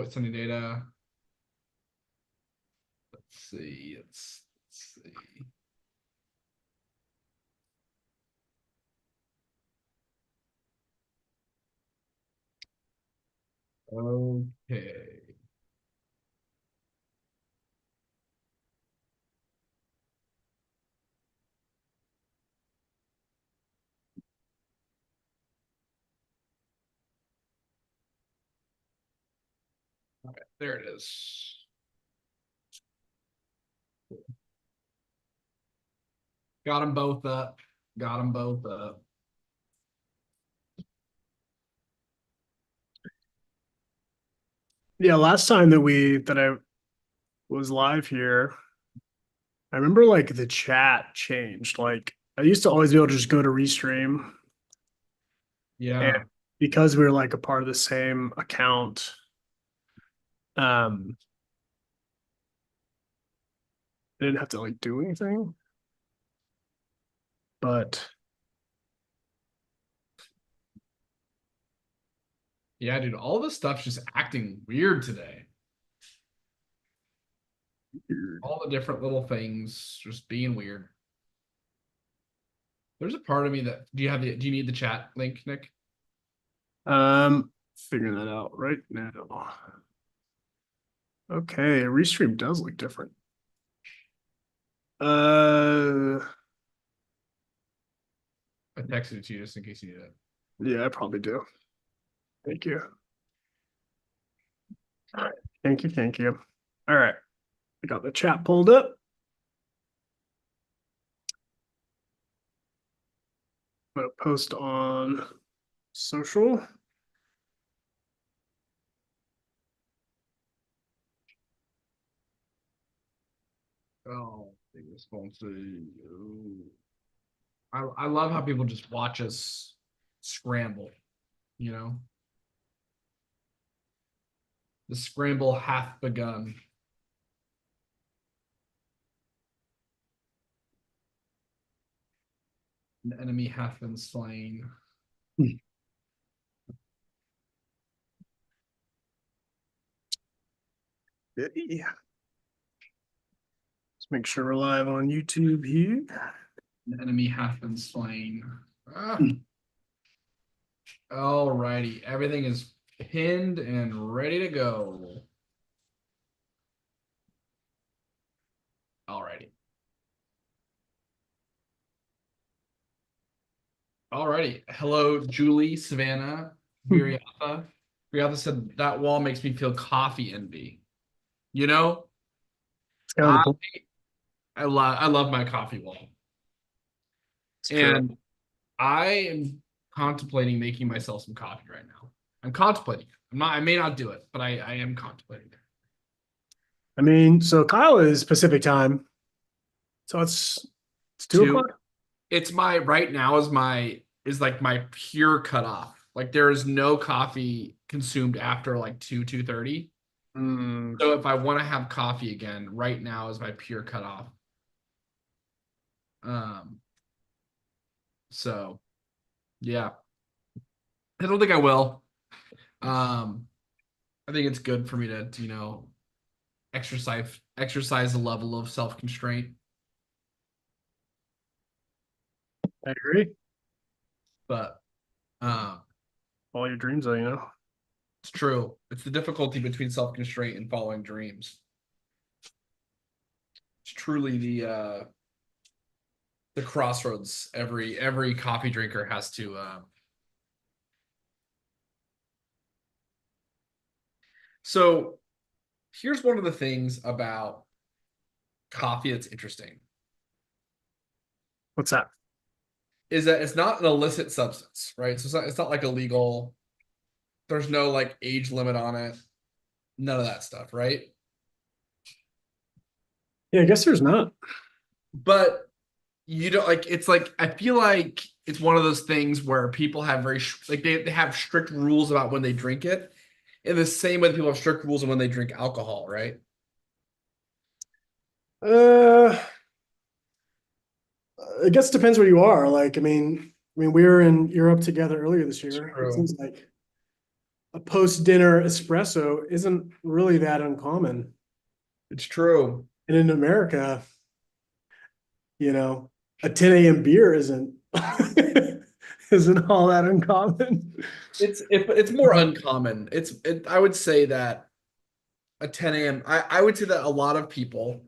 it's sending data. Let's see. Let's see. Okay. Okay, there it is. Got them both up. Got them both up. Yeah, last time that I was live here, I remember like the chat changed. Like I used to always be able to just go to restream, and Yeah. because we were like a part of the same account, um, I didn't have to like do anything. But Yeah, dude. All this stuff's just acting weird today. All the different little things just being weird. There's a part of me that do you need the chat link, Nick? figuring that out right now. Okay, restream does look different. Uh, I texted it to you just in case you need it. yeah, I probably do. Thank you. All right. Thank you. Thank you. All right. I got the chat pulled up. I'm gonna post on social. Oh, big response. I love how people just watch us scramble, you know? The scramble hath begun. The enemy hath been slain. Yeah. Let's make sure we're live on YouTube here. The enemy hath been slain. Ah. All righty. Everything is pinned and ready to go. All righty. All righty. Hello, Julie, Savannah, Viriatha. Viriatha said that wall makes me feel coffee envy. You know, It's kind I of the I love my coffee wall. it's true. And I am contemplating making myself some coffee right now. I'm contemplating. I may not do it, but I am contemplating. I mean, so Kyle is Pacific time. So it's 2 o'clock. It's my right now is like my pure cutoff. Like there is no coffee consumed after like 2:30. Mm, So if I want to have coffee again, right now is my pure cutoff. Um, so yeah. I don't think I will. Um, I think it's good for me to exercise a level of self-constraint. I agree. But All your dreams, though. it's true. It's the difficulty between self-constraint and following dreams. It's truly the crossroads every coffee drinker has to so here's one of the things about coffee that's interesting What's that? is that it's not an illicit substance, right? So it's not like illegal. There's no like age limit on it. None of that stuff, right? Yeah, I guess there's not. But you don't like I feel like it's one of those things where people have they have strict rules about when they drink it in the same way that people have strict rules on when they drink alcohol, right? Uh, I guess it depends where you are. Like, I mean, we were in Europe together earlier this It's year. It true. seems like a post-dinner espresso isn't really that uncommon. It's true. And in America, a 10 a.m. beer isn't all that uncommon. It's more uncommon. I would say that a 10 a.m. I would say that a lot of people,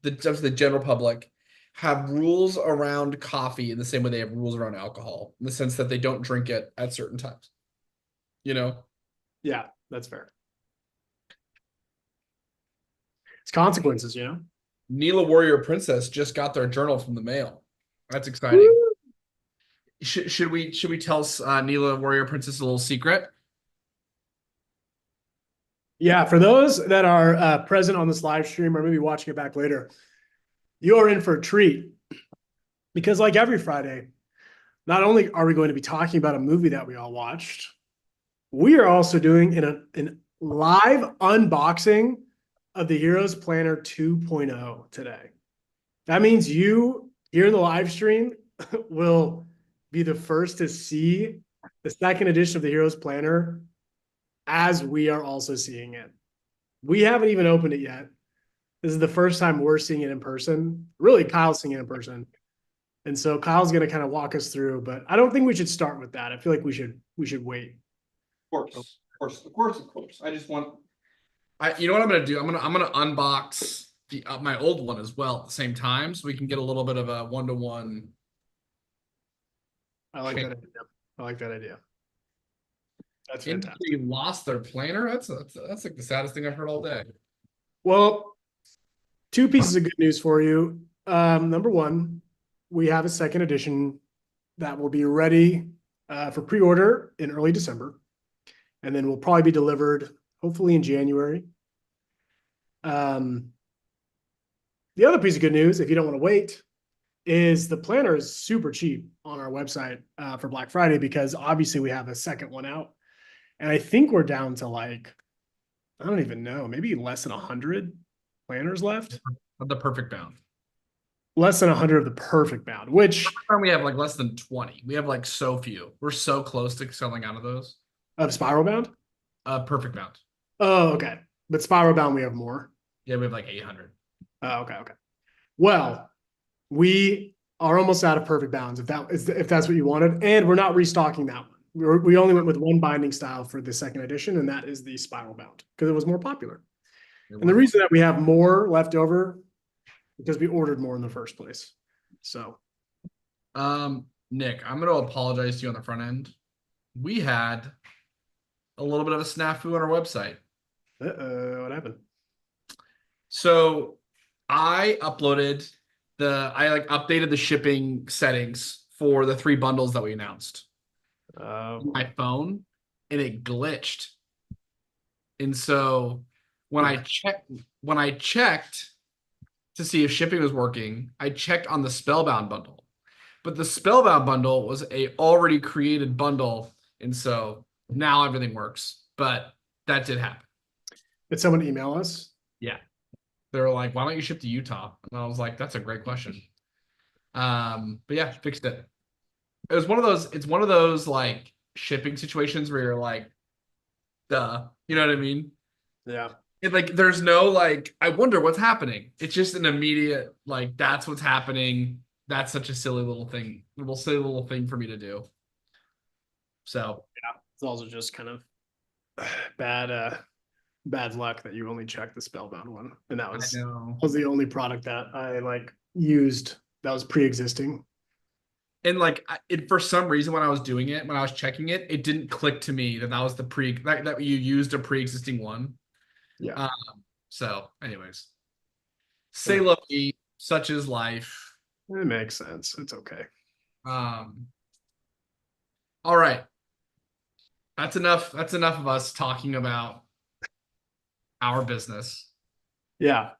the general public, have rules around coffee in the same way they have rules around alcohol, in the sense that they don't drink it at certain times. You know? Yeah, that's fair. It's consequences, Neela Warrior Princess just got their journal from the mail. That's exciting. Woo! Should we tell Neela Warrior Princess a little secret? Yeah, for those that are present on this live stream or maybe watching it back later, you are in for a treat. Because like every Friday, not only are we going to be talking about a movie that we all watched, we are also doing an live unboxing of the Heroes Planner 2.0 today. That means you here in the live stream will be the first to see the second edition of the Heroes Planner as we are also seeing it. We haven't even opened it yet. This is the first time we're seeing it in person. Really, Kyle's seeing it in person. And so Kyle's going to kind of walk us through, but I don't think we should start with that. I feel like we should wait. Of course. I just want. You know what I'm gonna do? I'm gonna unbox my old one as well at the same time, so we can get a little bit of a one-to-one. I like that idea. I like that idea. That's fantastic. Anybody lost their planner? That's like the saddest thing I've heard all day. Well, two pieces of good news for you. Number one, we have a second edition that will be ready for pre-order in early December, and then will probably be delivered hopefully in January. The other piece of good news, if you don't want to wait, is the planner is super cheap on our website for Black Friday, because obviously we have a second one out. And I think we're down to like, I don't even know, maybe less than 100 planners left. Of the perfect bound. Less than 100 of the perfect bound, which we have like less than 20. We have like so few. We're so close to selling out of those. Of spiral bound? Perfect bound. Oh, okay. But spiral bound, we have more. Yeah, we have like 800. Oh, okay. Well, we are almost out of perfect bounds if that's what you wanted, and we're not restocking that one. We only went with one binding style for the second edition, and that is the spiral bound because it was more popular. And the reason that we have more left over because we ordered more in the first place. So, Nick, I'm going to apologize to you on the front end. We had a little bit of a snafu on our website. What happened? So I updated the shipping settings for the 3 bundles that we announced. My phone, and it glitched. And so when I checked to see if shipping was working, I checked on the Spellbound bundle. But the Spellbound bundle was a already created bundle, and so now everything works. But that did happen. Did someone email us? Yeah. They were like, why don't you ship to Utah? And I was like, that's a great question. But yeah, fixed it. It's one of those like shipping situations where you're like, duh. You know what I mean? Yeah. There's no like, I wonder what's happening. It's just an immediate, like, that's what's happening. That's such a silly little thing for me to do. So yeah, it's also just kind of bad luck that you only checked the Spellbound one, and that was the only product that I used that was pre-existing. And for some reason, when I was doing it, when I was checking it, it didn't click to me that was that you used a pre-existing one. Yeah. So, anyways, say lucky, such is life. It makes sense. It's okay. All right. That's enough of us talking about our business. Yeah.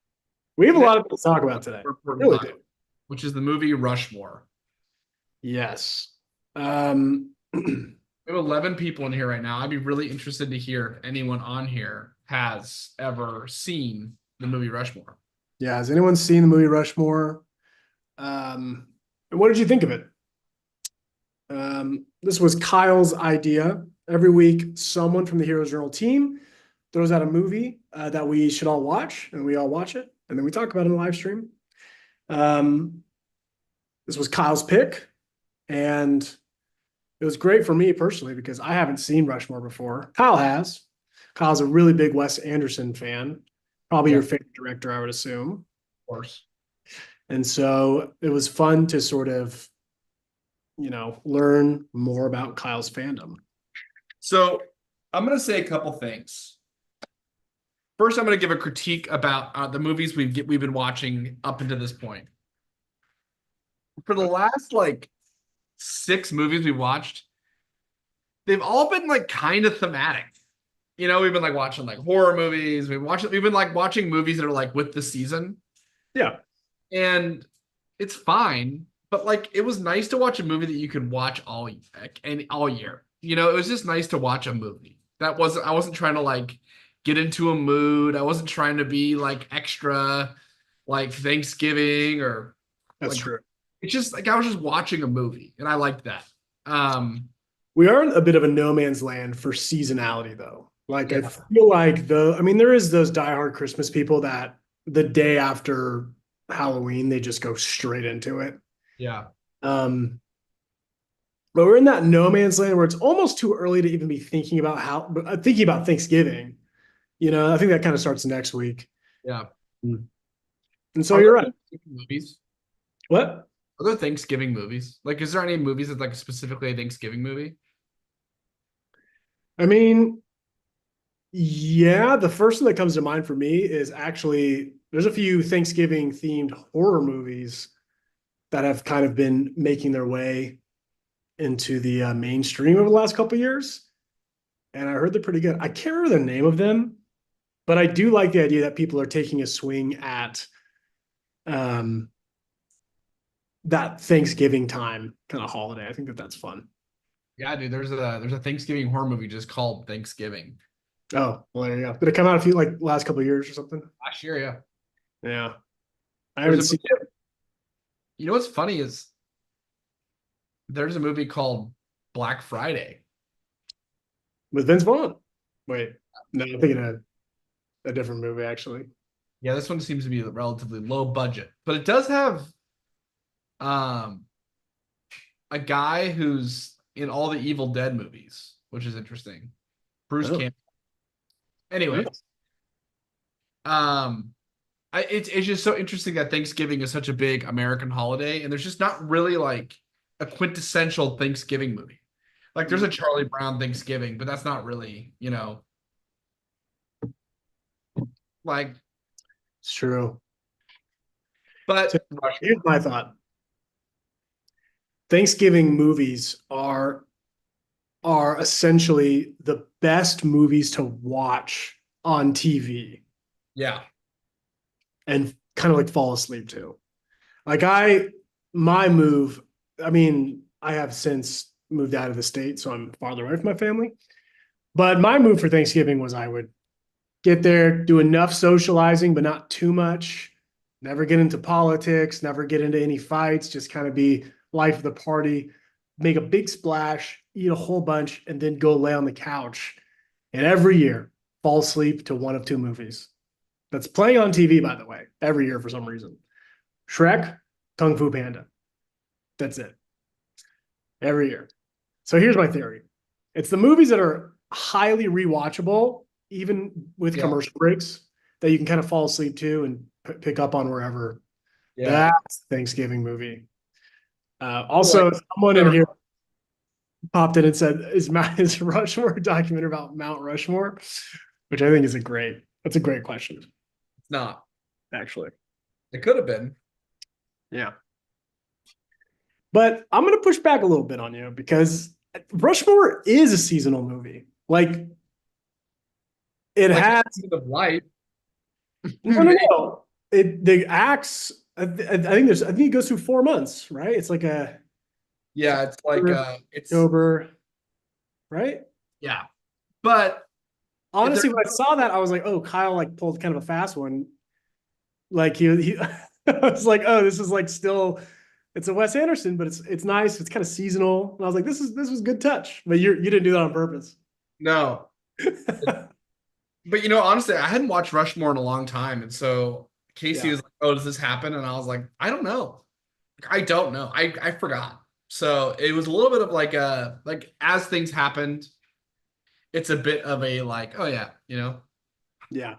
We have a lot of to talk about today. Really do. Which is the movie Rushmore. Yes. We have 11 people in here right now. I'd be really interested to hear if anyone on here has ever seen the movie Rushmore. Yeah. Has anyone seen the movie Rushmore? What did you think of it? This was Kyle's idea. Every week, someone from the Heroes Journal team throws out a movie that we should all watch, and we all watch it, and then we talk about it in the live stream. Um, this was Kyle's pick, and it was great for me personally because I haven't seen Rushmore before. Kyle has. Kyle's a really big Wes Anderson fan, probably Yeah, your of favorite director, I would assume. course. And so it was fun to sort of, learn more about Kyle's fandom. So I'm gonna say a couple things. First, I'm gonna give a critique about the movies we've been watching up until this point. For the last like 6 movies we watched, they've all been like kind of thematic. We've been like watching like horror movies. We've been like watching movies that are like with the season, Yeah, and it's fine. But like, it was nice to watch a movie that you could watch all year. It was just nice to watch a movie. I wasn't trying to like get into a mood. I wasn't trying to be like extra like Thanksgiving or that's like true. it's just like I was just watching a movie and I liked that. We are in a bit of a no man's land for seasonality, though. Like, I Yeah, feel like there is those diehard Christmas people that the day after Halloween, they just go straight into it. yeah. Um, but we're in that no man's land where it's almost too early to even be thinking about Thanksgiving. I think that kind of starts next week. Yeah. And so Are you're there right. Thanksgiving movies? What? Are there Thanksgiving movies? Like, is there any movies that's like specifically a Thanksgiving movie? I mean, yeah, the first one that comes to mind for me is actually there's a few Thanksgiving themed horror movies that have kind of been making their way into the mainstream over the last couple of years. And I heard they're pretty good. I can't remember the name of them, but I do like the idea that people are taking a swing at um, that Thanksgiving time kind of holiday. I think that that's fun. Yeah, dude. There's a Thanksgiving horror movie just called Thanksgiving. Oh, well, there you go. Did it come out a few like last couple of years or something? Last year, yeah. Yeah, I There's haven't a seen movie. it What's funny is there's a movie called Black Friday. with Vince Vaughn. Wait, no, I'm thinking of a different movie actually. Yeah, this one seems to be relatively low budget, but it does have um a guy who's in all the Evil Dead movies, which is interesting. Bruce Oh, Campbell. Anyway, nice. um, it's just so interesting that Thanksgiving is such a big American holiday, and there's just not really like a quintessential Thanksgiving movie. Like there's a Charlie Brown Thanksgiving, but that's not really, like. It's true. So But here's my thought. Thanksgiving movies are essentially the best movies to watch on TV yeah, and kind of like fall asleep to. Like my move, I mean, I have since moved out of the state, so I'm farther away from my family. But my move for Thanksgiving was I would get there, do enough socializing, but not too much. Never get into politics, never get into any fights, just kind of be life of the party, make a big splash, eat a whole bunch, and then go lay on the couch. And every year, fall asleep to one of two movies. That's playing on TV, by the way, every year for some reason. Shrek, Kung Fu Panda. That's it. Every year. So here's my theory. It's the movies that are highly rewatchable, even with yeah, commercial breaks, that you can kind of fall asleep to and pick up on wherever. yeah. That's Thanksgiving movie. Well, Also, like, someone in never- here popped in and said, "Is Rushmore a documentary about Mount Rushmore?" Which I think is that's a great question, it's not. actually. It could have been. Yeah. But I'm going to push back a little bit on you because Rushmore is a seasonal movie. Like it Like has of life. no. The acts. I think it goes through 4 months, right? It's like a Yeah, it's like it's October, right? yeah. But if Honestly, there when I saw that, I was like, oh, Kyle like pulled kind of a fast one. Like he I was like, oh, this is like still it's a Wes Anderson, but it's nice. It's kind of seasonal. And I was like, this was good touch. But you didn't do that on purpose. No, but honestly, I hadn't watched Rushmore in a long time, and so Casey Yeah. was like, "Oh, does this happen?" And I was like, "I don't know. I don't know. I forgot." So it was a little bit of like as things happened, it's a bit of a like, oh yeah, Yeah.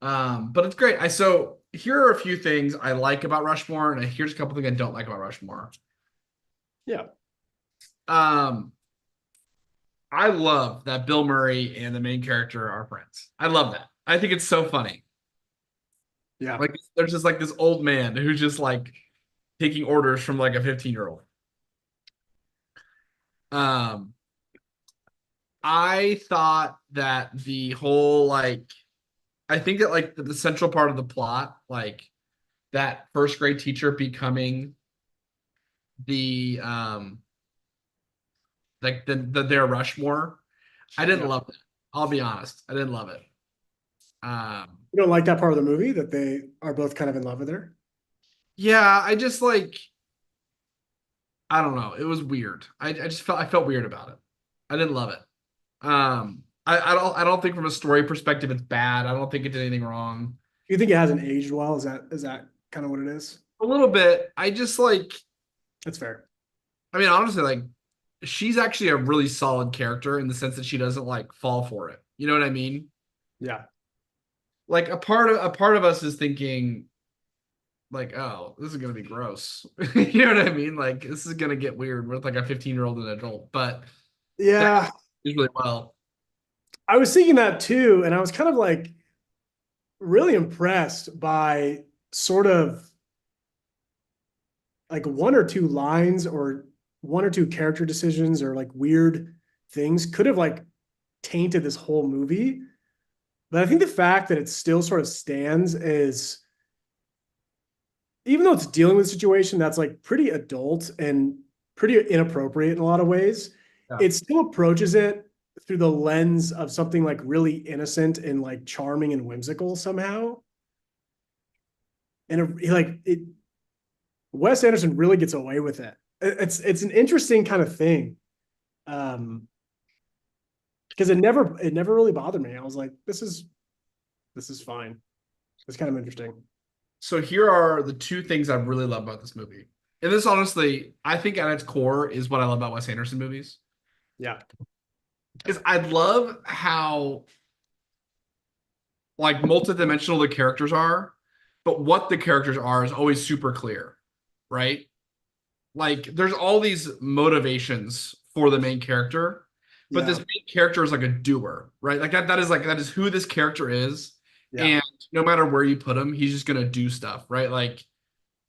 But it's great. So here are a few things I like about Rushmore, and here's a couple things I don't like about Rushmore. Yeah. Um, I love that Bill Murray and the main character are friends. I love that. I think it's so funny. Yeah. Like there's just like this old man who's just like taking orders from like a 15-year-old. Um, I thought that the whole like I think that like the central part of the plot, like that first grade teacher becoming the like their Rushmore, I didn't Yeah. love it. I'll be honest, I didn't love it. You don't like that part of the movie that they are both kind of in love with her? Yeah, I just like I don't know. It was weird. I felt weird about it. I didn't love it. I don't think from a story perspective it's bad. I don't think it did anything wrong. You think it hasn't aged well? Is that kind of what it is? A little bit. I just like That's fair. I mean honestly like she's actually a really solid character in the sense that she doesn't like fall for it. You know what I mean? Yeah. Like a part of us is thinking like, oh, this is gonna be gross. You know what I mean? Like this is gonna get weird with like a 15-year-old and adult, but that Yeah. is really well. I was thinking that too, and I was kind of like really impressed by sort of like one or two lines or one or two character decisions or like weird things could have like tainted this whole movie. But I think the fact that it still sort of stands is, even though it's dealing with a situation that's like pretty adult and pretty inappropriate in a lot of ways, Yeah. it still approaches it through the lens of something like really innocent and like charming and whimsical somehow. And Wes Anderson really gets away with it. It's an interesting kind of thing. Because it never really bothered me. I was like, this is fine. It's kind of interesting. So here are the two things I really love about this movie. And this honestly, I think at its core is what I love about Wes Anderson movies. Yeah. Is I love how like multidimensional the characters are, but what the characters are is always super clear, right? Like there's all these motivations for the main character, but this Yeah. main character is like a doer, right? Like that is who this character is. Yeah. And no matter where you put him, he's just gonna do stuff, right? Like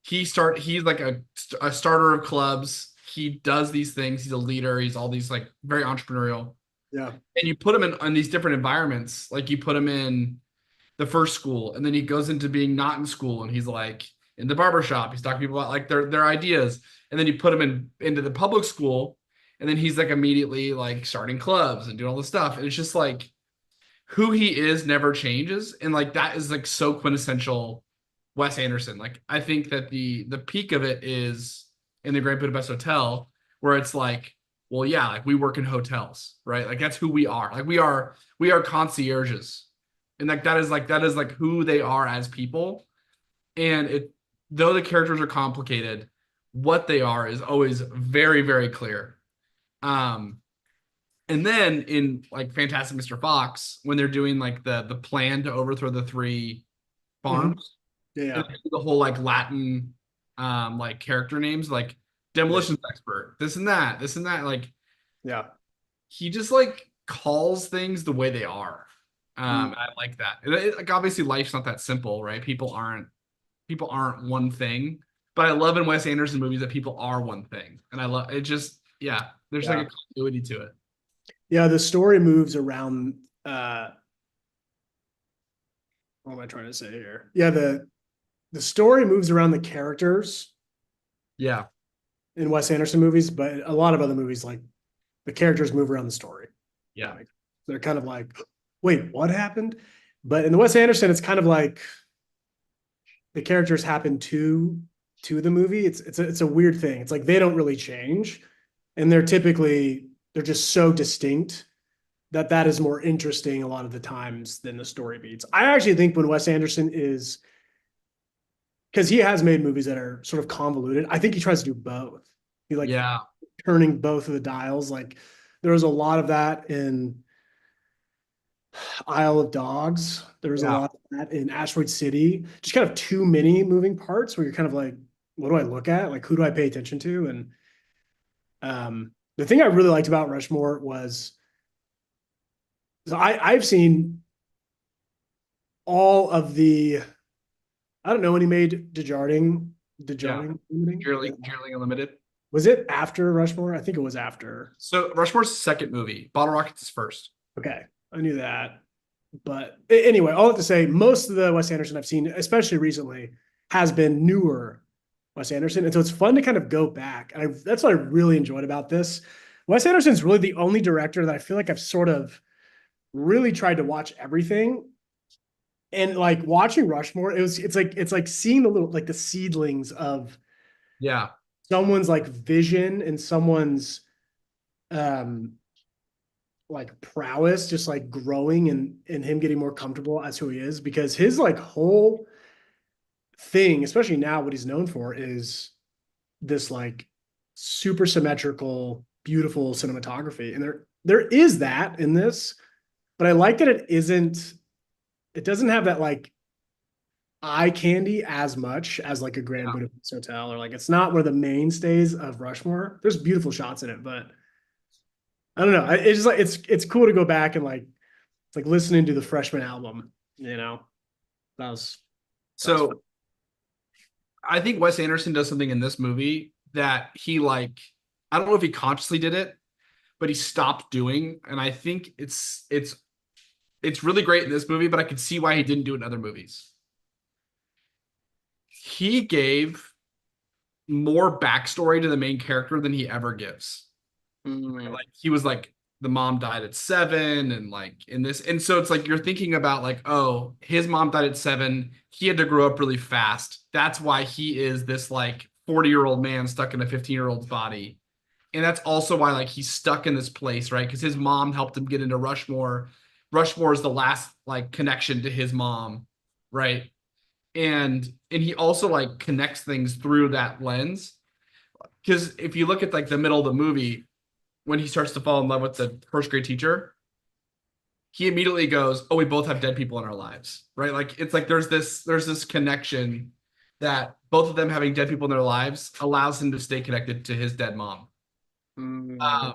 he's like a starter of clubs. He does these things. He's a leader. He's all these like very entrepreneurial. Yeah. And you put him in these different environments. Like you put him in the first school, and then he goes into being not in school, and he's like in the barber shop. He's talking to people about like their ideas. And then you put him into the public school, and then he's like immediately like starting clubs and doing all this stuff. And it's just like who he is never changes. And like that is like so quintessential Wes Anderson. Like I think that the peak of it is in the Grand Budapest Hotel, where it's like, well, yeah, like we work in hotels, right? Like that's who we are. Like we are concierges. And like that is like who they are as people. And it though the characters are complicated, what they are is always very, very clear. Um, and then in like Fantastic Mr. Fox, when they're doing like the plan to overthrow the three Mhm. farms, Yeah. and the whole like Latin like character names like demolitions expert, this and that, like Yeah. he just like calls things the way they are. Mm. I like that. Like obviously life's not that simple, right? People aren't one thing, but I love in Wes Anderson movies that people are one thing. And I love it just yeah, there's like Yeah. a continuity to it. Yeah. The story moves around. What am I trying to say here? Yeah. The story moves around the characters Yeah. in Wes Anderson movies, but a lot of other movies, like the characters move around the story. Yeah. Like, they're kind of like, wait, what happened? But in the Wes Anderson, it's kind of like the characters happen to to the movie. It's a weird thing. It's like they don't really change, and they're just so distinct that is more interesting a lot of the times than the story beats. I actually think when Wes Anderson is, because he has made movies that are sort of convoluted. I think he tries to do both. He like Yeah. turning both of the dials. Like there was a lot of that in Isle of Dogs. There was a Yeah. lot of that in Asteroid City. Just kind of too many moving parts where you're kind of like, what do I look at? Like, who do I pay attention to? And the thing I really liked about Rushmore was I've seen all of the. I don't know when he made Yeah. Desjardins Limiting. Dearly Unlimited. Was it after Rushmore? I think it was after. So Rushmore's second movie. Bottle Rockets is first. Okay, I knew that. But anyway, all that to say, most of the Wes Anderson I've seen, especially recently, has been newer Wes Anderson. And so it's fun to kind of go back. And that's what I really enjoyed about this. Wes Anderson's really the only director that I feel like I've sort of really tried to watch everything. And like watching Rushmore, it's like seeing the little like the seedlings of Yeah. someone's like vision and someone's um like prowess just like growing and him getting more comfortable as who he is, because his like whole thing, especially now what he's known for, is this like super symmetrical beautiful cinematography. And there is that in this, but I like that it doesn't have that like eye candy as much as like a Grand Yeah. Budapest Hotel, or like it's not one of the mainstays of Rushmore. There's beautiful shots in it, but I don't know. It's just like it's cool to go back and like it's like listening to the Freshman album. You know, that was that was fun. So I think Wes Anderson does something in this movie that he like, I don't know if he consciously did it, but he stopped doing. And I think it's really great in this movie, but I could see why he didn't do it in other movies. He gave more backstory to the main character than he ever gives. Like he was like the mom died at 7 and like in this, and so it's like you're thinking about like, oh, his mom died at 7, he had to grow up really fast, that's why he is this like 40-year-old man stuck in a 15-year-old's body. And that's also why like he's stuck in this place, right? Because his mom helped him get into Rushmore. Rushmore is the last like connection to his mom, right? And he also like connects things through that lens. Because if you look at like the middle of the movie, when he starts to fall in love with the first grade teacher, he immediately goes, "Oh, we both have dead people in our lives," right? Like it's like there's this connection that both of them having dead people in their lives allows him to stay connected to his dead mom. Uh,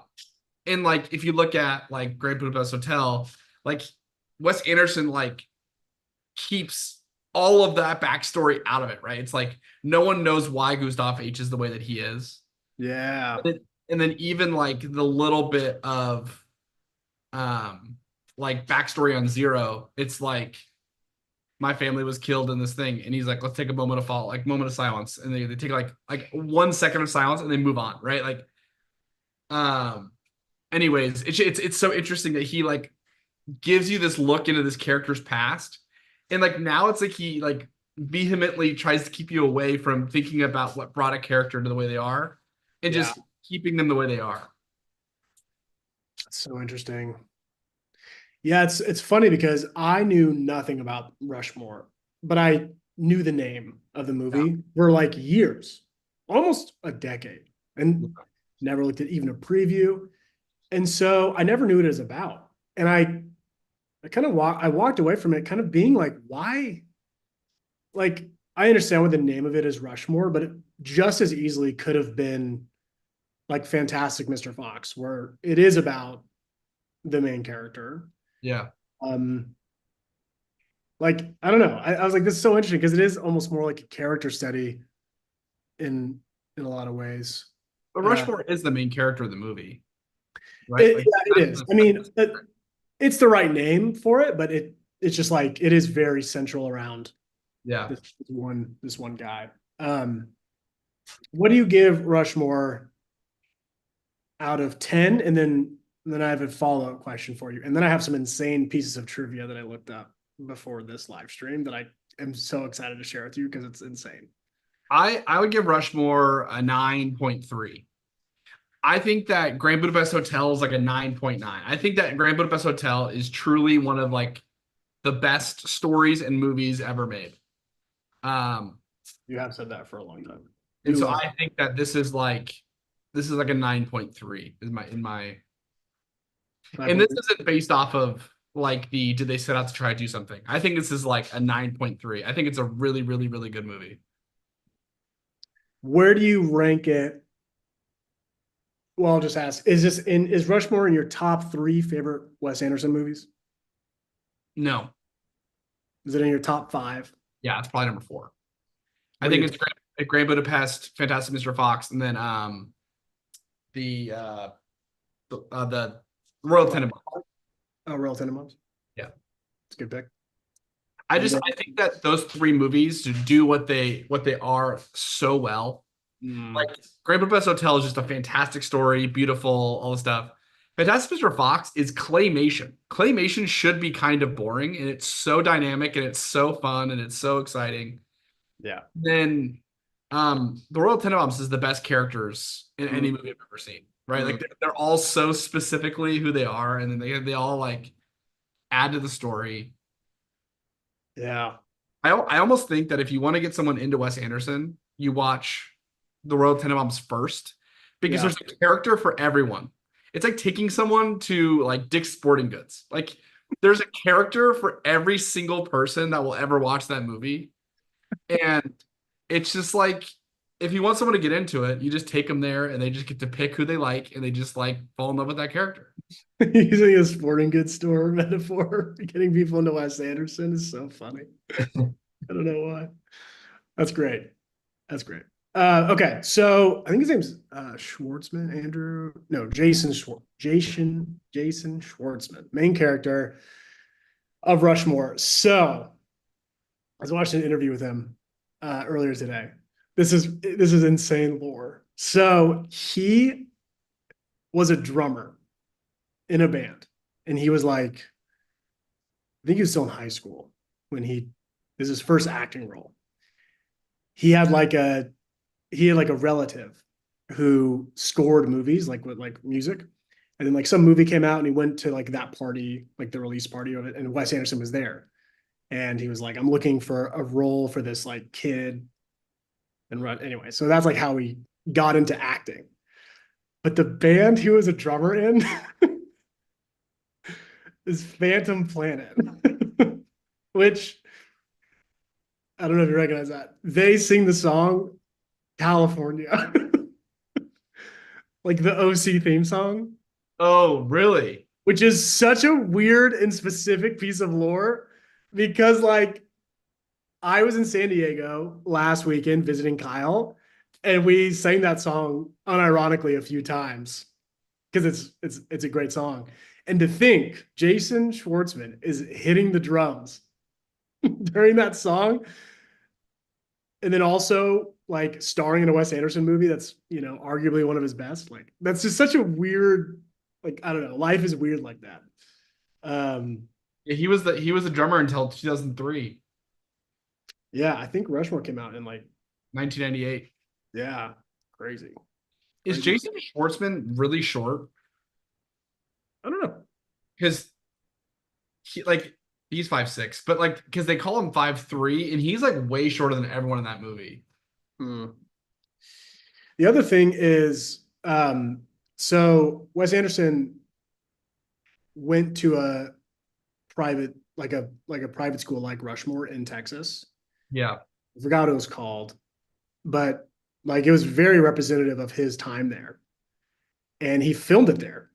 and like if you look at like Grand Budapest Hotel, like Wes Anderson like keeps all of that backstory out of it, right? It's like no one knows why Gustav H is the way that he is. Yeah, And then even like the little bit of like backstory on Zero, it's like my family was killed in this thing, and he's like, let's take a moment of silence, and they take like 1 second of silence and they move on, right? Like um anyways, it's so interesting that he like gives you this look into this character's past, and like now it's like he like vehemently tries to keep you away from thinking about what brought a character to the way they are and yeah, just keeping them the way they are. it's so interesting. Yeah, it's funny because I knew nothing about Rushmore, but I knew the name of the Yeah. movie for like years, almost a decade, and never looked at even a preview. And so I never knew what it was about. And I kind of I walked away from it kind of being like, why? Like, I understand what the name of it is, Rushmore, but it just as easily could have been like Fantastic Mr. Fox, where it is about the main character. Yeah. Um, like I don't know. I was like, this is so interesting because it is almost more like a character study in a lot of ways. But Rushmore is the main character of the movie, right? Like Yeah, it is. I mean, it's the right name for it, but it's just like it is very central around yeah. this one guy. What do you give Rushmore out of 10? And then I have a follow-up question for you. And then I have some insane pieces of trivia that I looked up before this live stream that I am so excited to share with you because it's insane. I would give Rushmore a 9.3. I think that Grand Budapest Hotel is like a 9.9. I think that Grand Budapest Hotel is truly one of like the best stories and movies ever made. Um, You have said that for a long time. and You so love I think that this is like a 9.3 is my in my and this it. isn't based off of like the did they set out to try to do something. I think this is like a 9.3. I think it's a really, really, really good movie. Where do you rank it? Well, I'll just ask, is Rushmore in your top three favorite Wes Anderson movies? No. Is it in your top five? Yeah, it's probably number four. I What do think you it's Grand Budapest, Fantastic Mr. Fox, and then the the Royal Tenenbaums. Oh, Royal Tenenbaums. Yeah. It's a good pick. I think that those three movies do what they are so well. Like Grand Budapest Hotel is just a fantastic story, beautiful, all the stuff. Fantastic Mr. Fox is claymation. Claymation should be kind of boring, and it's so dynamic and it's so fun and it's so exciting. Yeah. Then the Royal Tenenbaums is the best characters in any movie I've ever seen. Right? Like they're all so specifically who they are, and then they all like add to the story. Yeah. I almost think that if you want to get someone into Wes Anderson, you watch the Royal Tenenbaums first because there's a character for everyone. It's like taking someone to like Dick's Sporting Goods. Like there's a character for every single person that will ever watch that movie. And it's just like if you want someone to get into it, you just take them there and they just get to pick who they like and they just like fall in love with that character. Using a sporting goods store metaphor, getting people into Wes Anderson is so funny. I don't know why. That's great. That's great. Okay, so I think his name's Schwartzman, Andrew. No, Jason Schwartzman, main character of Rushmore. So I was watching an interview with him earlier today. This is insane lore. So he was a drummer in a band, and he was like, I think he was still in high school when this is his first acting role. He had like a relative who scored movies like with like music. And then like some movie came out and he went to like that party, like the release party of it, and Wes Anderson was there. And he was like, I'm looking for a role for this like kid. And run anyway. So that's like how he got into acting. But the band he was a drummer in is Phantom Planet, which I don't know if you recognize that. They sing the song California, like the OC theme song. Oh, really? Which is such a weird and specific piece of lore because like I was in San Diego last weekend visiting Kyle and we sang that song unironically a few times because it's a great song. And to think Jason Schwartzman is hitting the drums during that song and then also like starring in a Wes Anderson movie that's, arguably one of his best. Like that's just such a weird, like, I don't know, life is weird like that. Yeah, he was a drummer until 2003, Yeah, I think Rushmore came out in like 1998. yeah, crazy. Is Jason Schwartzman really short? I don't know. Because he's 5'6", but like because they call him 5'3", and he's like way shorter than everyone in that movie. The other thing is, so Wes Anderson went to a private, like a private school like Rushmore in Texas. Yeah. I forgot what it was called, but like it was very representative of his time there. And he filmed it there,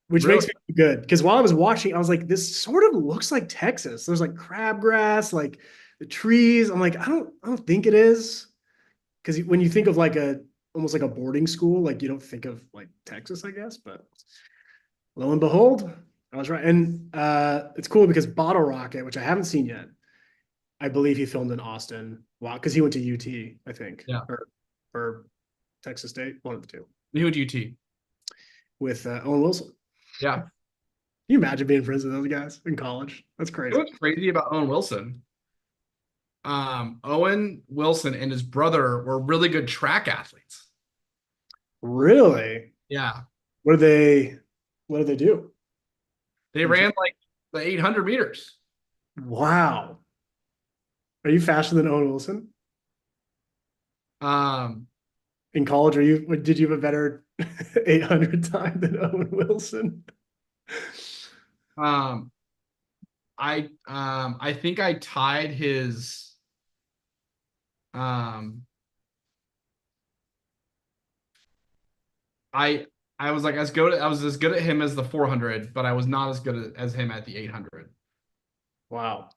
which Really? makes me feel good. Because while I was watching, I was like, this sort of looks like Texas. There's like crabgrass, like the trees. I'm like, I don't think it is. Because when you think of like almost like a boarding school, like you don't think of like Texas, I guess. But lo and behold, I was right. And it's cool because Bottle Rocket, which I haven't seen yet, I believe he filmed in Austin. Wow, because he went to UT, I think. Yeah. Or Texas State, one of the two. He went to UT. With Owen Wilson. Yeah. Can you imagine being friends with those guys in college? That's crazy. What's crazy about Owen Wilson Owen Wilson and his brother were really good track athletes. Really? Yeah. What do they what do they do? They ran like the 800 meters. Wow. Are you faster than Owen Wilson? Um, In college, did you have a better 800 time than Owen Wilson? um, I think I tied his um I I was like as good I was as good at him as the 400, but I was not as good as him at the 800. Wow.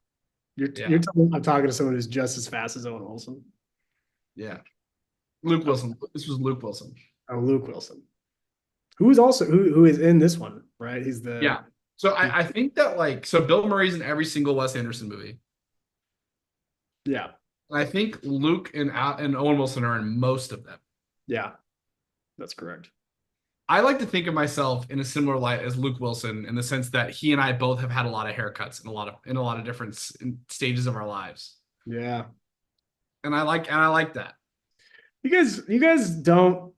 You're Yeah. telling I'm talking to someone who's just as fast as Owen Wilson. Yeah. Luke Wilson. This was Luke Wilson. Oh, Luke Wilson. Who is also who is in this one, right? He's the Yeah. So I think that like so Bill Murray's in every single Wes Anderson movie. yeah, And I think Luke and Owen Wilson are in most of them. yeah, that's correct. I like to think of myself in a similar light as Luke Wilson in the sense that he and I both have had a lot of haircuts in a lot of different stages of our lives. Yeah. And I like that. You guys don't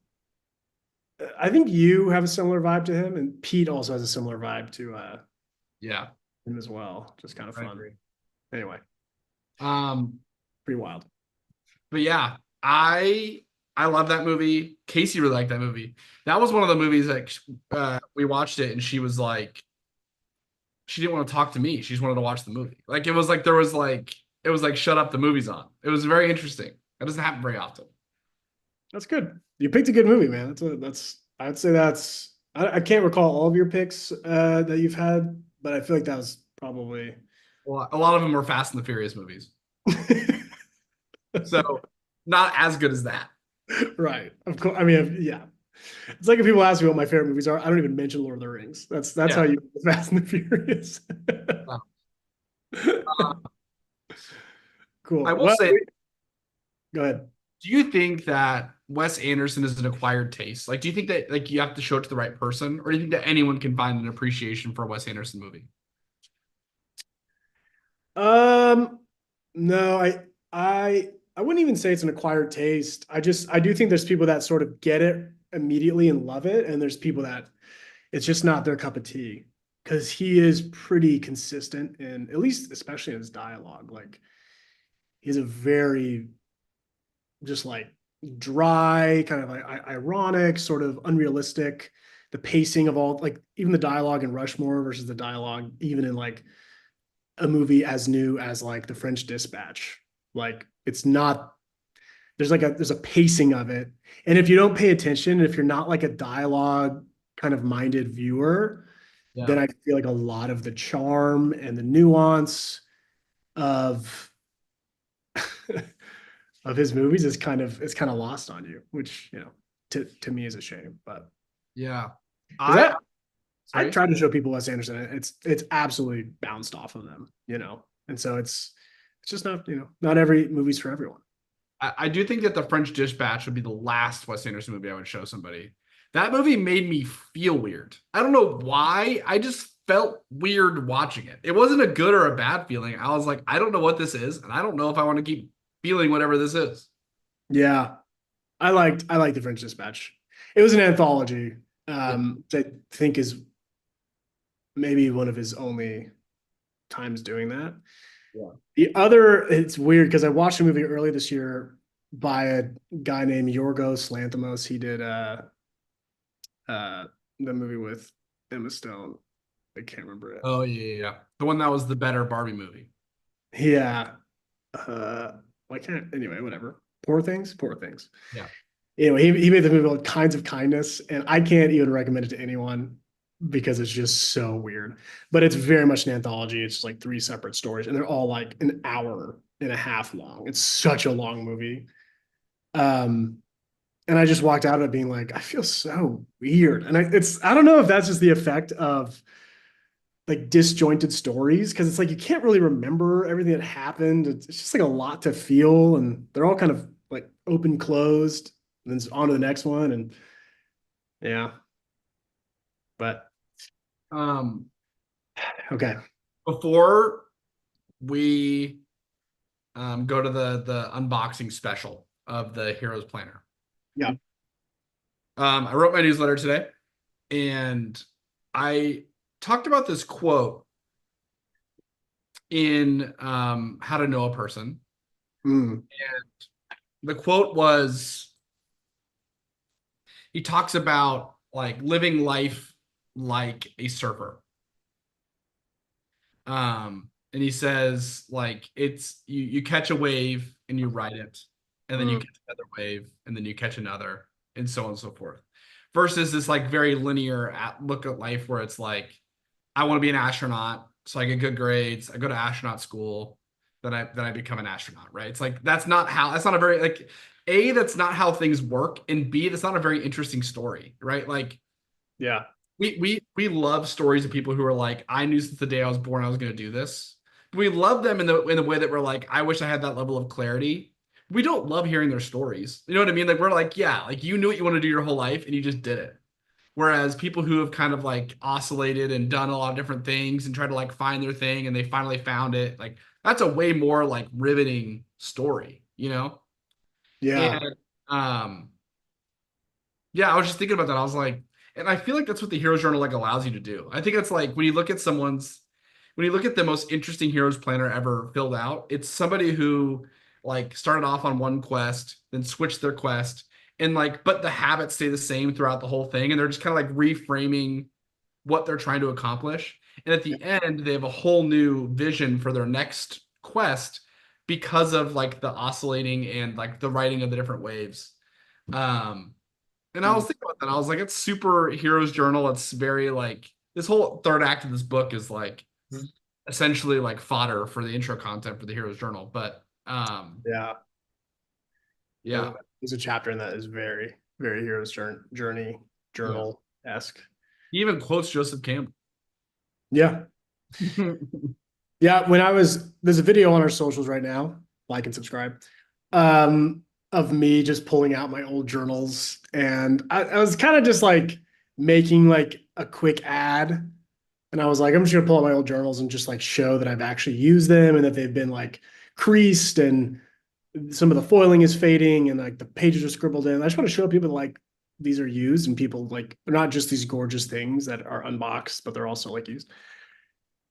I think you have a similar vibe to him, and Pete also has a similar vibe to Yeah. him as well. Just kind of I fun. agree. Anyway, Um pretty wild. but yeah, I love that movie. Casey really liked that movie. That was one of the movies that we watched it and she was like she didn't want to talk to me. She just wanted to watch the movie. Like it was like there was like it was like shut up the movie's on. It was very interesting. That doesn't happen very often. That's good. You picked a good movie, man. I'd say I can't recall all of your picks that you've had, but I feel like that was probably Well, a lot of them were Fast and the Furious movies. So not as good as that. right. Of course. I mean, yeah. It's like if people ask me what my favorite movies are, I don't even mention Lord of the Rings. That's how Yeah. you Fast and the Furious. Uh, I Cool. will Well, say, go ahead. do you think that Wes Anderson is an acquired taste? Like, do you think that like you have to show it to the right person, or do you think that anyone can find an appreciation for a Wes Anderson movie? Um, no, I wouldn't even say it's an acquired taste. I do think there's people that sort of get it immediately and love it, and there's people that it's just not their cup of tea because he is pretty consistent in at least especially in his dialogue. Like he's a very just like dry, kind of like ironic, sort of unrealistic. The pacing of all like even the dialogue in Rushmore versus the dialogue even in like a movie as new as like The French Dispatch. Like it's not there's a pacing of it. And if you don't pay attention, if you're not like a dialogue kind of minded viewer, then Yeah. I feel like a lot of the charm and the nuance of of his movies is kind of lost on you, which to me is a shame. But Yeah. because I I sorry. try to show people Wes Anderson, it's absolutely bounced off of them, and so it's just not not every movie's for everyone. I do think that The French Dispatch would be the last Wes Anderson movie I would show somebody. That movie made me feel weird. I don't know why. I just felt weird watching it. It wasn't a good or a bad feeling. I was like, I don't know what this is, and I don't know if I want to keep feeling whatever this is. Yeah, I liked The French Dispatch. It was an anthology. Yeah. I think is maybe one of his only times doing that. Yeah. The other, it's weird because I watched a movie early this year by a guy named Yorgos Lanthimos. He did uh the movie with Emma Stone. I can't remember it. Oh yeah. The one that was the better Barbie movie. Yeah. Why can't anyway, whatever. Poor things, poor things. Yeah. Anyway, he made the movie called Kinds of Kindness, and I can't even recommend it to anyone because it's just so weird. But it's very much an anthology. It's just like three separate stories, and they're all like an hour and a half long. It's such a long movie. Um, and I just walked out of it being like, I feel so weird. And I don't know if that's just the effect of like disjointed stories because it's like you can't really remember everything that happened. It's just like a lot to feel, and they're all kind of like open closed, and then it's on to the next one, and yeah. But Um, okay, before we go to the unboxing special of the Heroes Planner. Yeah. I wrote my newsletter today, and I talked about this quote in How to Know a Person. Mm. The quote was, he talks about like living life like a surfer. And he says like it's you catch a wave and you ride it, and then you Mm. catch another wave and then you catch another, and so on and so forth. Versus this like very linear look at life where it's like, I want to be an astronaut, so I get good grades, I go to astronaut school, then I become an astronaut, right? It's like that's not a very like A, that's not how things work, and B, that's not a very interesting story, right? Like Yeah. we love stories of people who are like, I knew since the day I was born I was going to do this. We love them in the way that we're like, I wish I had that level of clarity. We don't love hearing their stories. You know what I mean? Like we're like, yeah, like you knew what you want to do your whole life and you just did it. Whereas people who have kind of like oscillated and done a lot of different things and tried to like find their thing and they finally found it, like that's a way more like riveting story, you know? Yeah. And um yeah, I was just thinking about that. I was like, and I feel like that's what the Heroes Journal like allows you to do. I think it's like when you look at the most interesting Heroes Planner ever filled out, it's somebody who like started off on one quest, then switched their quest, and like, but the habits stay the same throughout the whole thing, and they're just kind of like reframing what they're trying to accomplish. And at the end, they have a whole new vision for their next quest because of like the oscillating and like the writing of the different waves. Um, and I was Mm. thinking about that. I was like, it's super hero's journal. It's very like this whole third act of this book is like essentially like fodder for the intro content for the hero's journal. But Yeah. yeah, There's a chapter in that is very, very hero's journey yeah. journal esque. He even quotes Joseph Campbell. Yeah. Yeah. There's a video on our socials right now, like and subscribe, of me just pulling out my old journals. And I was kind of just like making like a quick ad. And I was like, I'm just gonna pull out my old journals and just like show that I've actually used them and that they've been like creased and some of the foiling is fading and like the pages are scribbled in. I just want to show people like these are used and people like they're not just these gorgeous things that are unboxed, but they're also like used.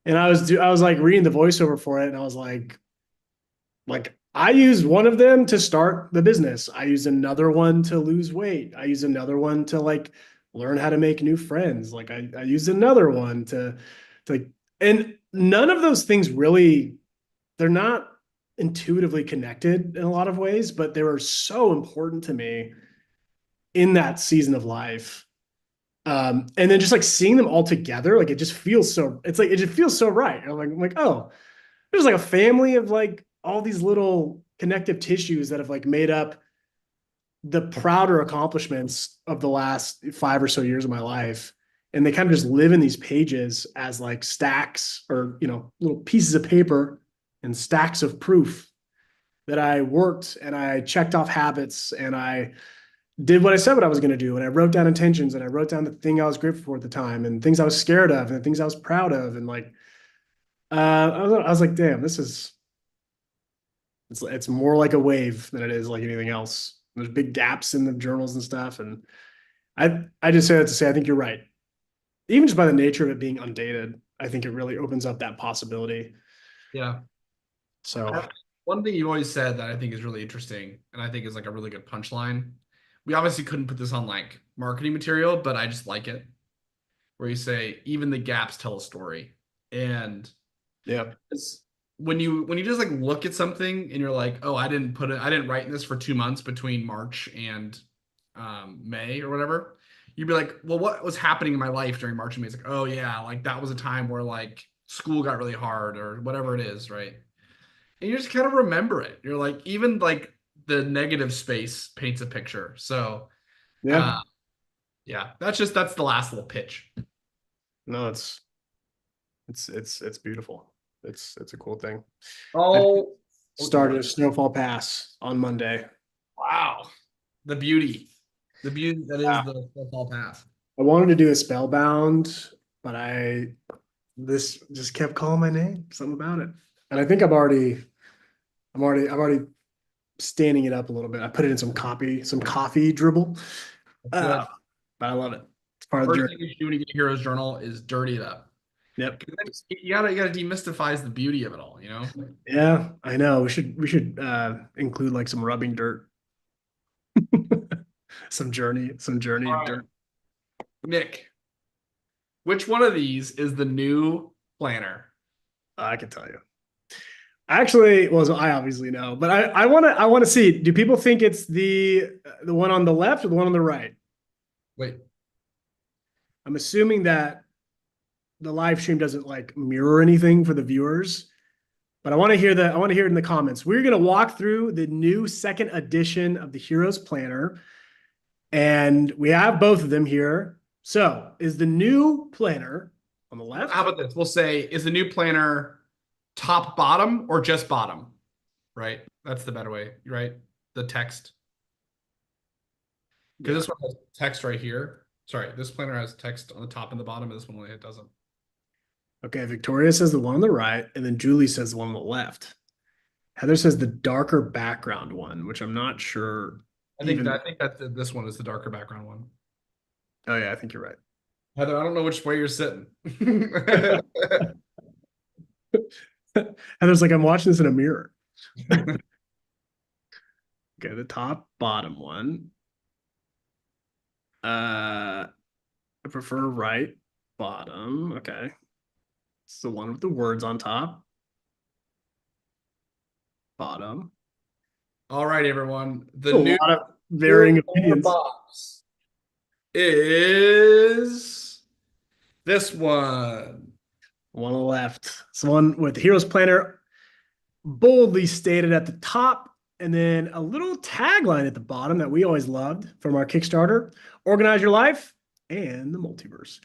And I was like reading the voiceover for it, and I was like I used one of them to start the business. I used another one to lose weight. I used another one to like learn how to make new friends. Like I used another one to and none of those things really they're not intuitively connected in a lot of ways, but they were so important to me in that season of life. And then just like seeing them all together, like it just feels so, it's like, it just feels so right. I'm like, oh, there's like a family of like all these little connective tissues that have like made up the prouder accomplishments of the last 5 or so years of my life. And they kind of just live in these pages as like stacks or, little pieces of paper and stacks of proof that I worked and I checked off habits and I did what I said what I was going to do. And I wrote down intentions and I wrote down the thing I was grateful for at the time and things I was scared of and things I was proud of. And like, I was like, damn, it's more like a wave than it is like anything else. There's big gaps in the journals and stuff. And I just say that to say, I think you're right. Even just by the nature of it being undated, I think it really opens up that possibility. Yeah. So One thing you always said that I think is really interesting, and I think is like a really good punchline. We obviously couldn't put this on like marketing material, but I just like it. Where you say even the gaps tell a story, and yeah, when you just like look at something and you're like, oh, I didn't write this for 2 months between March and May or whatever. You'd be like, well, what was happening in my life during March and May? It's like, oh yeah, like that was a time where like school got really hard or whatever it is, right? And you just kind of remember it. You're like, even like the negative space paints a picture. So yeah, uh yeah, that's the last little pitch. no, it's beautiful. It's a cool thing. I Oh, started a snowfall pass on Monday. wow. The beauty. The beauty that is the football path. I wanted to do a spellbound, but this just kept calling my name, something about it. And I think I've already I'm already standing it up a little bit. I put it in some coffee dribble. Good. Uh, but I love it. It's part of the First journey. thing you should do when you get a hero's journal is dirty it up. Yep. You gotta demystify the beauty of it all, you know? Yeah, I know. We should include like some rubbing dirt, some journey All right, dirt. Nick, which one of these is the new planner? I can tell you. Actually, well, so I obviously know, but I want to see. Do people think it's the one on the left or the one on the right? Wait, I'm assuming that the live stream doesn't like mirror anything for the viewers, but I want to hear it in the comments. We're gonna walk through the new second edition of the Heroes Planner, and we have both of them here. So, is the new planner on the left? how about this? We'll say, is the new planner top bottom or just bottom? Right? That's the better way, right? The text. Because this one has text right here. Sorry, this planner has text on the top and the bottom, and this one it doesn't. Okay, Victoria says the one on the right, and then Julie says the one on the left. Heather says the darker background one, which I'm not sure. I think that this one is the darker background one. Oh yeah, I think you're right. Heather, I don't know which way you're sitting. Heather's like, I'm watching this in a mirror. Okay, the top bottom one. I prefer right bottom. Okay. It's the one with the words on top. Bottom. All right, everyone. A lot of varying opinions. Box is this one. One on the left. It's the one with the Heroes Planner boldly stated at the top, and then a little tagline at the bottom that we always loved from our Kickstarter: organize your life and the multiverse.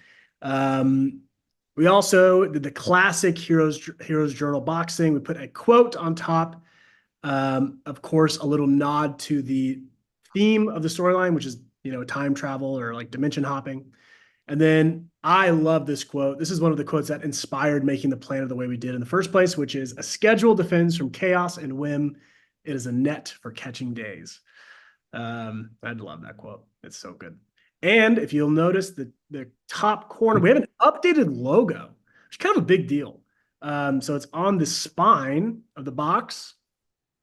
We also did the classic Heroes Journal box thing. We put a quote on top. Of course, a little nod to the theme of the storyline, which is, time travel or like dimension hopping. And then I love this quote. This is one of the quotes that inspired making the planner the way we did in the first place, which is: a schedule defends from chaos and whim. It is a net for catching days. I'd love that quote. It's so good. And if you'll notice the top corner, we have an updated logo, which is kind of a big deal. So it's on the spine of the box.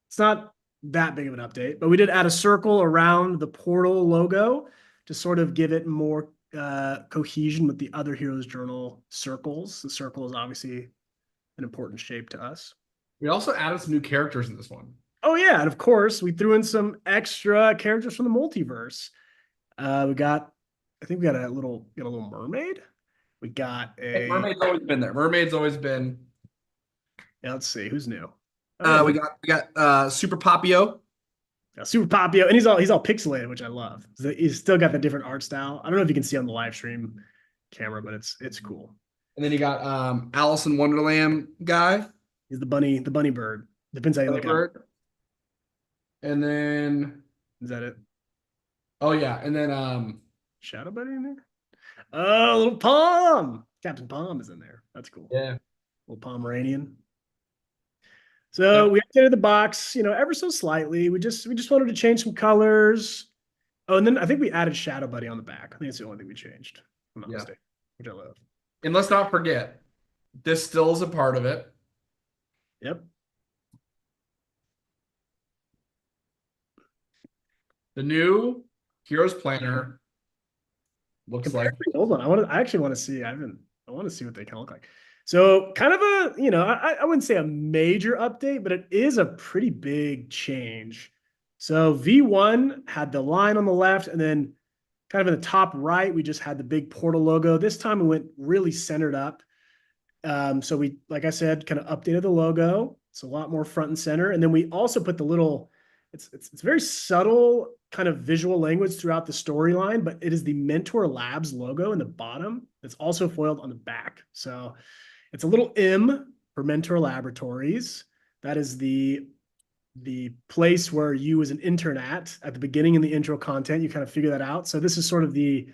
It's not that big of an update, but we did add a circle around the portal logo to sort of give it more cohesion with the other Heroes Journal circles. The circle is obviously an important shape to us. We also added some new characters in this one. Oh yeah, and of course we threw in some extra characters from the multiverse. I think we got a little mermaid. We got a Mermaid's always been there. Mermaid's always been. Yeah, let's see who's new. We got Super Papio. Super Papio, and he's all pixelated, which I love. He's still got the different art style. I don't know if you can see on the live stream camera, but it's cool. And then you got Alice in Wonderland guy. He's the bunny bird. Depends how you look at it. And then is that it? Oh yeah, and then Shadow Buddy in there. Oh, little Palm. Captain Palm is in there. That's cool. Yeah, little Pomeranian. So we updated the box, ever so slightly. We just wanted to change some colors. Oh, and then I think we added Shadow Buddy on the back. I think it's the only thing we changed. If I'm not mistaken, which I love. And let's not forget, this still is a part of it. Yep. The new Heroes Planner looks like. Hold on, I actually want to see. I want to see what they can look like. So kind of I wouldn't say a major update, but it is a pretty big change. So V1 had the line on the left, and then kind of in the top right, we just had the big portal logo. This time we went really centered up. So we, like I said, kind of updated the logo. It's a lot more front and center. And then we also put the little, it's very subtle kind of visual language throughout the storyline, but it is the Mentor Labs logo in the bottom. It's also foiled on the back. So it's a little M for Mentor Laboratories. That is the place where you as an intern at the beginning in the intro content, you kind of figure that out. So this is sort of the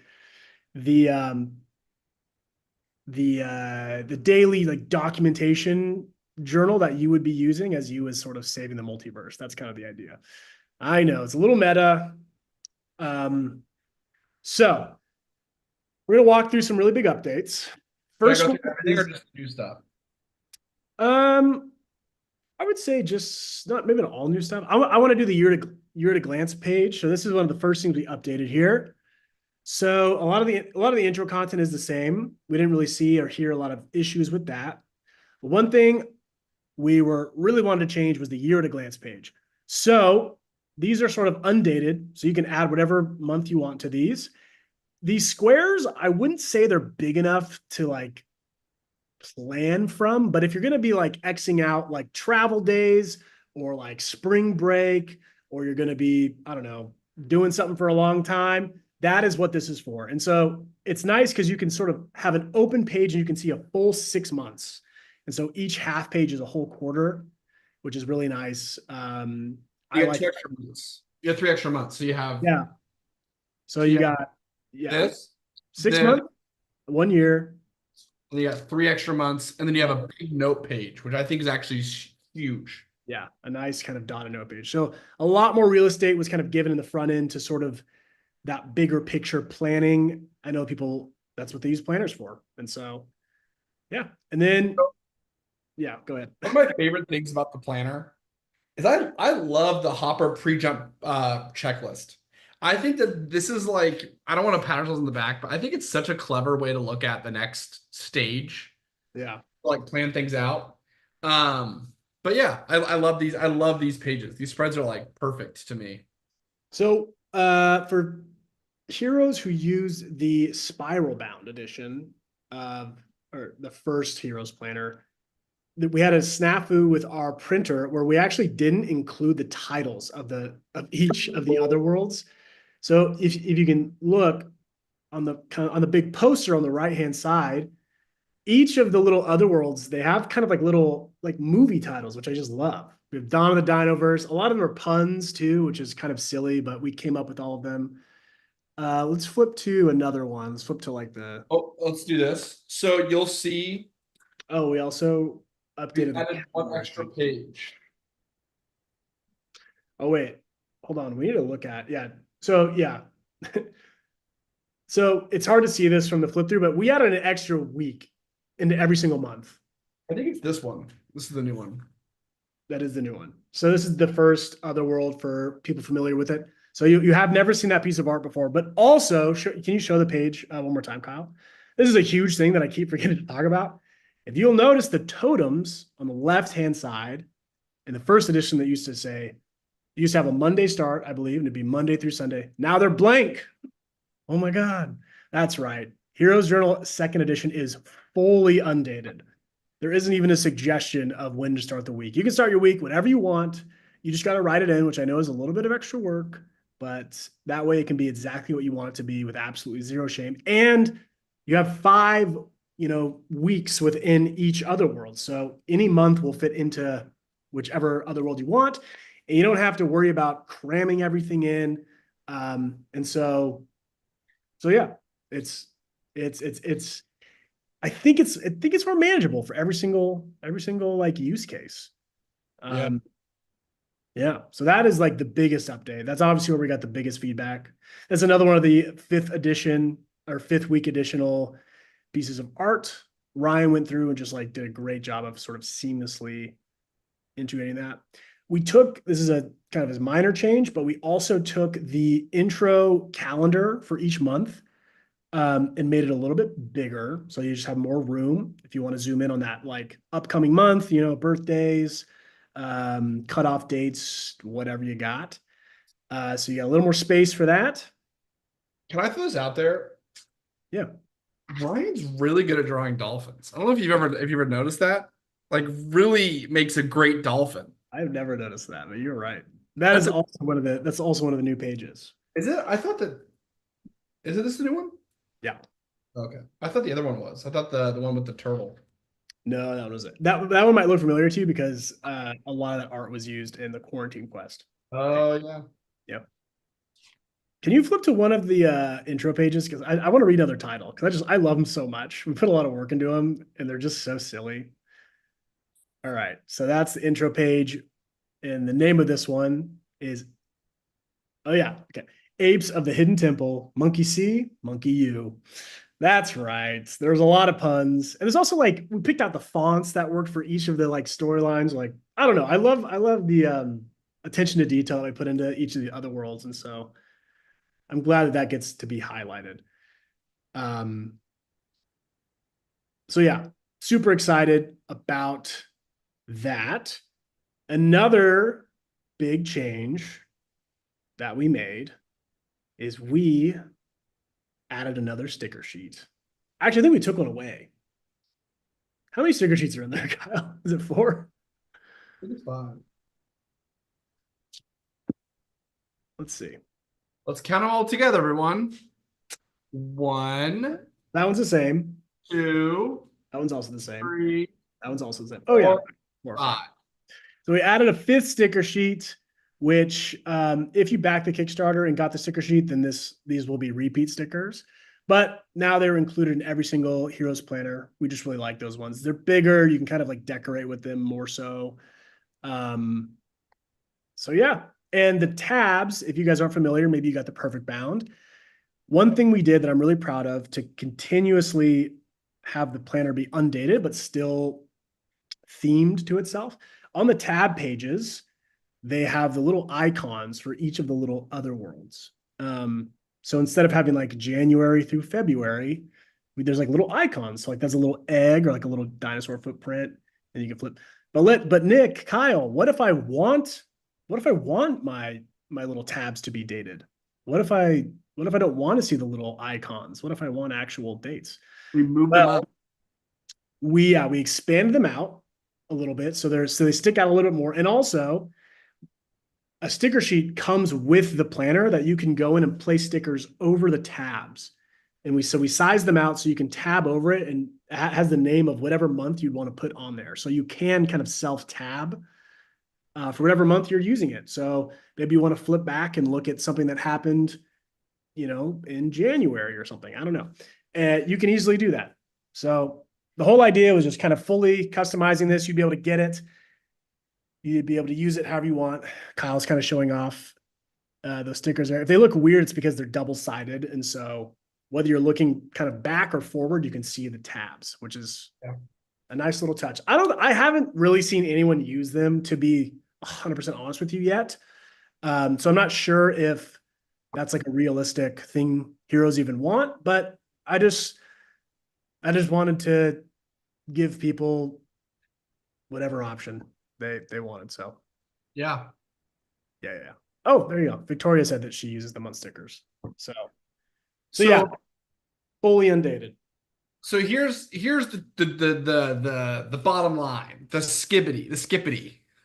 daily like documentation journal that you would be using as you as sort of saving the multiverse. That's kind of the idea. I know it's a little meta. So we're gonna walk through some really big updates. Should I First go one through everything or is just new stuff? um I would say just not maybe not all new stuff. I want to do the year to glance page. So this is one of the first things we updated here. So a lot of the intro content is the same. We didn't really see or hear a lot of issues with that. But one thing we were really wanted to change was the year at a glance page. So these are sort of undated, so you can add whatever month you want to these. These squares, I wouldn't say they're big enough to like plan from, but if you're going to be like Xing out like travel days or like spring break, or you're going to be, I don't know, doing something for a long time, that is what this is for. And so it's nice because you can sort of have an open page and you can see a full 6 months. And so each half page is a whole quarter, which is really nice. You I got like, 2 extra months. You have 3 extra months. So you have yeah. So so you you have got, yeah, this, 6 months, 1 year. and you got 3 extra months, and then you have a big note page, which I think is actually huge. Yeah, a nice kind of dotted note page. So a lot more real estate was kind of given in the front end to sort of that bigger picture planning. I know people, that's what they use planners for. And so, yeah. And then, yeah, go ahead. One of my favorite things about the planner is I love the Hopper pre-jump checklist. I think that this is like, I don't want to pat ourselves on the back, but I think it's such a clever way to look at the next stage, Yeah. like plan things out. But yeah, I love these. I love these pages. These spreads are like perfect to me. So for heroes who use the spiral bound edition of, or the first Heroes Planner, we had a snafu with our printer where we actually didn't include the titles of each of the other worlds. So if you can look on the big poster on the right hand side, each of the little other worlds, they have kind of like little like movie titles, which I just love. We have Dawn of the Dinoverse. A lot of them are puns too, which is kind of silly, but we came up with all of them. Let's flip to another one. Let's flip to like the. Oh, let's do this. So you'll see Oh, we also we updated the added one calendar, I extra think. page. Oh wait, hold on. We need to look at, yeah. So yeah. So it's hard to see this from the flip through, but we added an extra week into every single month. I think it's this one. This is the new one. That is the new one. So this is the first Otherworld for people familiar with it. So you have never seen that piece of art before, but also, can you show the page one more time, Kyle? This is a huge thing that I keep forgetting to talk about. If you'll notice the totems on the left-hand side, in the first edition that used to say, you used to have a Monday start, I believe, and it'd be Monday through Sunday. Now they're blank. Oh my God. That's right. Heroes Journal second edition is fully undated. There isn't even a suggestion of when to start the week. You can start your week whenever you want. You just got to write it in, which I know is a little bit of extra work, but that way it can be exactly what you want it to be with absolutely zero shame. And you have 5, weeks within each other world. So any month will fit into whichever other world you want. And you don't have to worry about cramming everything in. And so yeah, it's I think it's more manageable for every single like use case. Yeah. Yeah. So that is like the biggest update. That's obviously where we got the biggest feedback. That's another one of the 5th edition or 5th week additional pieces of art. Ryan went through and just like did a great job of sort of seamlessly integrating that. We took, this is a kind of a minor change, but we also took the intro calendar for each month and made it a little bit bigger. So you just have more room if you want to zoom in on that, like upcoming month, birthdays, cutoff dates, whatever you got. So you got a little more space for that. Can I throw this out there? Yeah. Ryan's really good at drawing dolphins. I don't know if you've ever noticed that. Like, really makes a great dolphin. I've never noticed that, but you're right. That's also one of the new pages. Is it? I thought that. Is it this the new one? Yeah. Okay. I thought the other one was. I thought the one with the turtle. No, that was it. That one might look familiar to you because a lot of that art was used in the Quarantine Quest. Oh yeah. Yep. Can you flip to one of the intro pages? Because I want to read another title because I love them so much. We put a lot of work into them and they're just so silly. All right. So that's the intro page. And the name of this one is, oh yeah, okay. Apes of the Hidden Temple, Monkey See, Monkey You. That's right. There's a lot of puns. And there's also like we picked out the fonts that worked for each of the like storylines. Like, I don't know. I love the attention to detail I put into each of the other worlds. And so I'm glad that that gets to be highlighted. Um, so yeah, super excited about that. Another big change that we made is we added another sticker sheet. Actually, I think we took one away. How many sticker sheets are in there, Kyle? Is it 4? I think it's fine. Let's see. Let's count them all together, everyone. 1, That one's the same. 2, That one's also the same. 3, That one's also the same. Oh, yeah. 4. 5. So we added a 5th sticker sheet, which if you back the Kickstarter and got the sticker sheet, then these will be repeat stickers. But now they're included in every single Heroes Planner. We just really like those ones. They're bigger. You can kind of like decorate with them more so. So yeah. And the tabs, if you guys aren't familiar, maybe you got the perfect bound. One thing we did that I'm really proud of to continuously have the planner be undated, but still themed to itself. On the tab pages, they have the little icons for each of the little other worlds. So instead of having like January through February, there's like little icons. So like that's a little egg or like a little dinosaur footprint, and you can flip. But Nick, Kyle, what if I want my little tabs to be dated? What if I don't want to see the little icons? What if I want actual dates? We moved them up. We expanded them out a little bit so they stick out a little bit more. And also a sticker sheet comes with the planner that you can go in and place stickers over the tabs. And we size them out so you can tab over it, and it has the name of whatever month you'd want to put on there. So you can kind of self-tab for whatever month you're using it. So maybe you want to flip back and look at something that happened, in January or something. I don't know. You can easily do that. So the whole idea was just kind of fully customizing this. You'd be able to get it. You'd be able to use it however you want. Kyle's kind of showing off those stickers there. If they look weird, it's because they're double-sided. And so whether you're looking kind of back or forward, you can see the tabs, which is a nice little touch. I haven't really seen anyone use them, to be 100% honest with you yet. So I'm not sure if that's like a realistic thing Heroes even want, but I just wanted to give people whatever option they wanted. So Yeah. yeah. Oh, there you go. Victoria said that she uses them on stickers. So yeah, fully undated. So here's the bottom line, the skippity,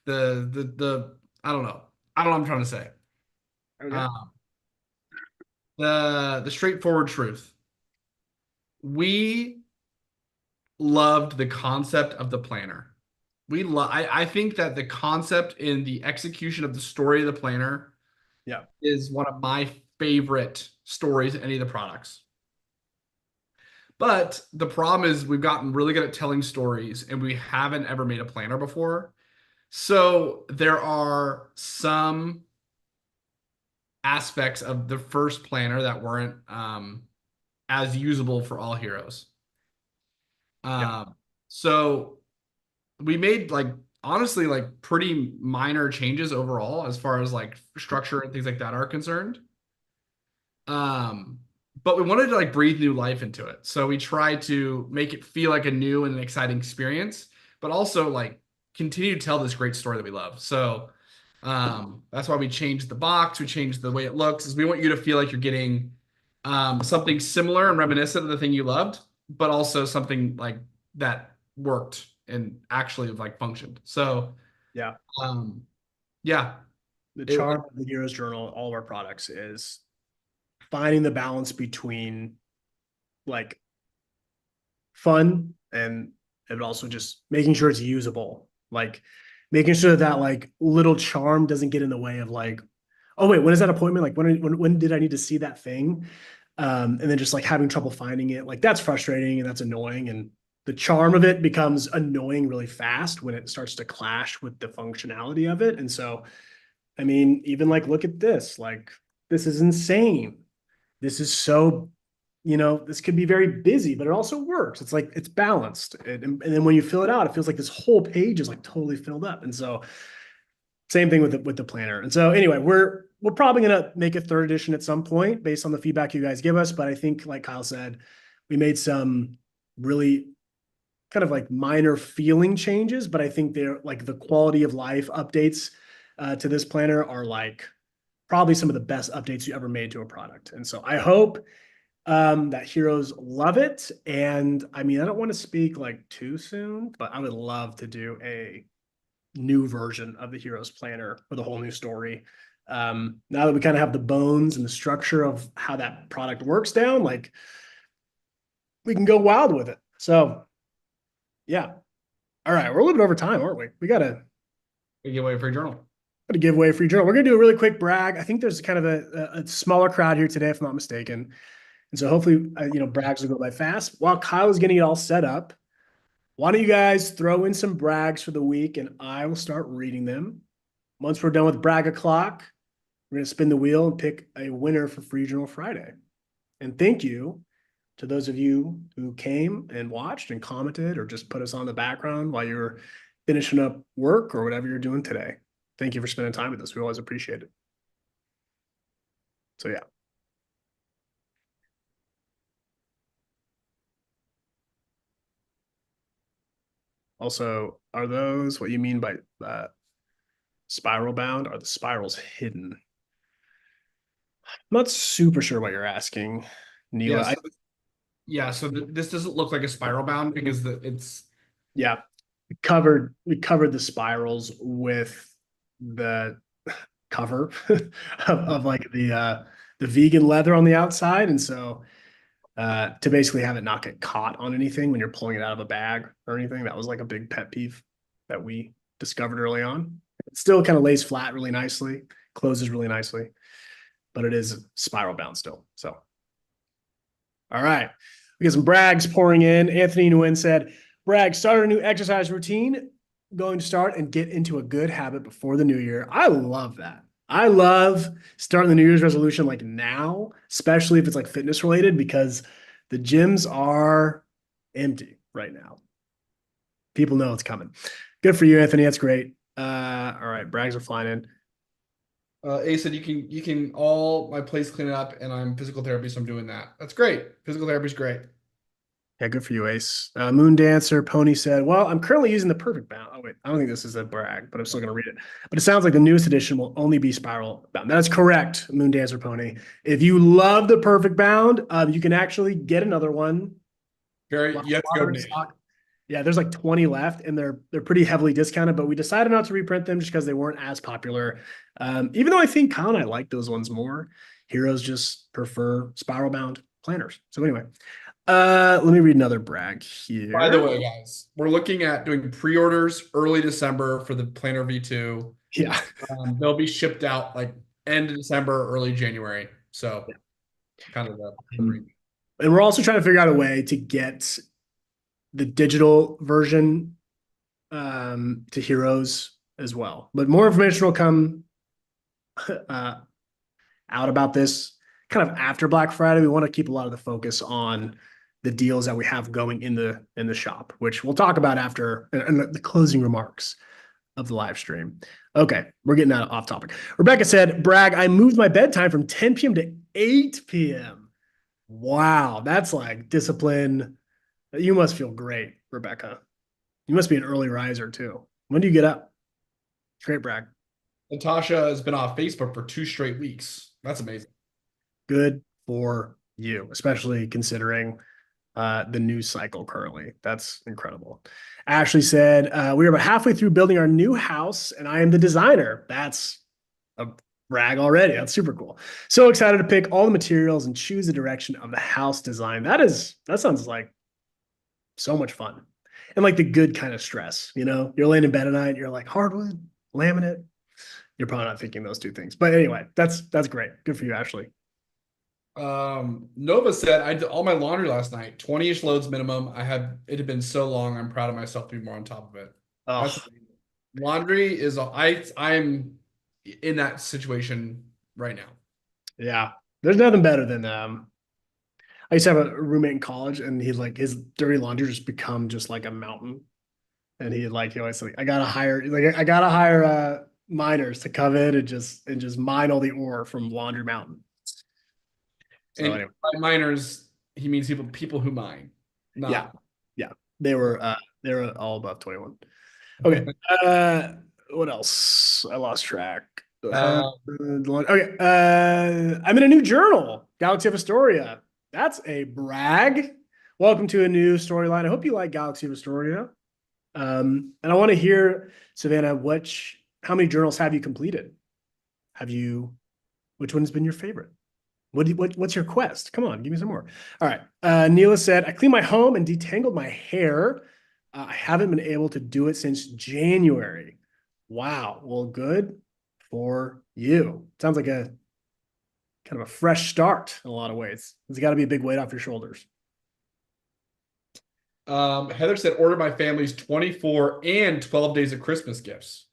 the I don't know what I'm trying to say. Okay. The straightforward truth. We loved the concept of the planner. I think that the concept in the execution of the story of the planner is one of my favorite stories in any of the products. But the problem is we've gotten really good at telling stories, and we haven't ever made a planner before. So there are some aspects of the first planner that weren't as usable for all heroes. So we made honestly pretty minor changes overall as far as like structure and things like that are concerned. But we wanted to breathe new life into it. So we tried to make it feel like a new and an exciting experience, but also continue to tell this great story that we love. So that's why we changed the box. We changed the way it looks, is we want you to feel like you're getting something similar and reminiscent of the thing you loved, but also something that worked and actually functioned. So yeah. The charm of the Heroes Journal, all of our products, is finding the balance between fun and also just making sure it's usable, making sure that little charm doesn't get in the way of oh wait, when is that appointment, when did I need to see that thing, and then just having trouble finding it, that's frustrating and that's annoying. And the charm of it becomes annoying really fast when it starts to clash with the functionality of it. And so, I mean, even like, look at this, like, this is insane. This is so, this could be very busy, but it also works. It's like, it's balanced. And then when you fill it out, it feels like this whole page is like totally filled up. And so same thing with the planner. And so anyway, we're probably going to make a third edition at some point based on the feedback you guys give us. But I think, like Kyle said, we made some really kind of like minor feeling changes, but I think they're like the quality of life updates to this planner are like probably some of the best updates you ever made to a product. And so I hope that heroes love it. And I mean, I don't want to speak like too soon, but I would love to do a new version of the heroes planner with a whole new story. Now that we kind of have the bones and the structure of how that product works down, like we can go wild with it. So yeah. All right. We're a little bit over time, aren't we? We gotta give away a free journal. give away a free journal. We're gonna do a really quick brag. I think there's kind of a smaller crowd here today, if I'm not mistaken. And so hopefully, brags will go by fast. While Kyle is getting it all set up, why don't you guys throw in some brags for the week and I will start reading them. Once we're done with brag o'clock, we're going to spin the wheel and pick a winner for Free Journal Friday. And thank you to those of you who came and watched and commented or just put us on the background while you were finishing up work or whatever you're doing today. Thank you for spending time with us. We always appreciate it. So yeah. Also, are those what you mean by spiral bound? Are the spirals hidden? I'm not super sure what you're asking, Neela. So this doesn't look like a spiral bound because it's yeah, we covered the spirals with the cover of like the vegan leather on the outside, and so to basically have it not get caught on anything when you're pulling it out of a bag or anything, that was like a big pet peeve that we discovered early on. It still kind of lays flat really nicely, closes really nicely, but it is spiral bound still. So, all right. We got some brags pouring in. Anthony Nguyen said, brag, start a new exercise routine, going to start and get into a good habit before the new year. I love that. I love starting the New Year's resolution like now, especially if it's like fitness related, because the gyms are empty right now. People know it's coming. Good for you, Anthony. That's great. All right, brags are flying in. A said you can all my place clean up and I'm physical therapy, so I'm doing that. That's great. Physical therapy is great. Yeah, good for you, Ace. Moon Dancer Pony said, well, I'm currently using the perfect bound. Oh, wait, I don't think this is a brag, but I'm still going to read it. But it sounds like the newest edition will only be spiral bound. That is correct, Moon Dancer Pony. If you love the perfect bound, you can actually get another one. You have to go to yeah, there's like 20 left and they're pretty heavily discounted, but we decided not to reprint them just because they weren't as popular. Even though I think Kyle and I like those ones more, heroes just prefer spiral bound planners. So anyway, let me read another brag here. By the way, guys, we're looking at doing pre-orders early December for the Planner V2. Yeah. They'll be shipped out like end of December, early January. So kind of and we're also trying to figure out a way to get the digital version to heroes as well. But more information will come out about this kind of after Black Friday. We want to keep a lot of the focus on the deals that we have going in the shop, which we'll talk about after in the closing remarks of the live stream. Okay, we're getting off topic. Rebecca said, brag, I moved my bedtime from 10 p.m. to 8 p.m. Wow, that's like discipline. You must feel great, Rebecca. You must be an early riser too. When do you get up? Great brag. Natasha has been off Facebook for 2 straight weeks. That's amazing. Good for you, especially considering the news cycle currently. That's incredible. Ashley said, we are about halfway through building our new house and I am the designer. That's a brag already. That's super cool. So excited to pick all the materials and choose the direction of the house design. That sounds like so much fun. And like the good kind of stress, you're laying in bed at night, you're like hardwood, laminate. You're probably not thinking those two things. But anyway, that's great. Good for you, Ashley. Nova said I did all my laundry last night, 20-ish loads minimum. It had been so long. I'm proud of myself to be more on top of it. That's Oh, laundry is I'm in that situation right now. yeah. There's nothing better than I used to have a roommate in college, and he like his dirty laundry just become just like a mountain. And he always like I gotta hire miners to come in and just mine all the ore from Laundry Mountain. So And anyway, by miners, he means people who mine, yeah, not. yeah, they were all above 21. Okay, uh, what else? I lost track. Uh, Okay, I'm in a new journal, Galaxy of Astoria. That's a brag. Welcome to a new storyline. I hope you like Galaxy of Astoria. And I want to hear, Savannah, how many journals have you completed? Which one has been your favorite? What's your quest? Come on, give me some more. All right. Neela said, I cleaned my home and detangled my hair. I haven't been able to do it since January. Wow. Well, good for you. Sounds like a kind of a fresh start in a lot of ways. It's got to be a big weight off your shoulders. Heather said order my family's 24 and 12 days of Christmas gifts.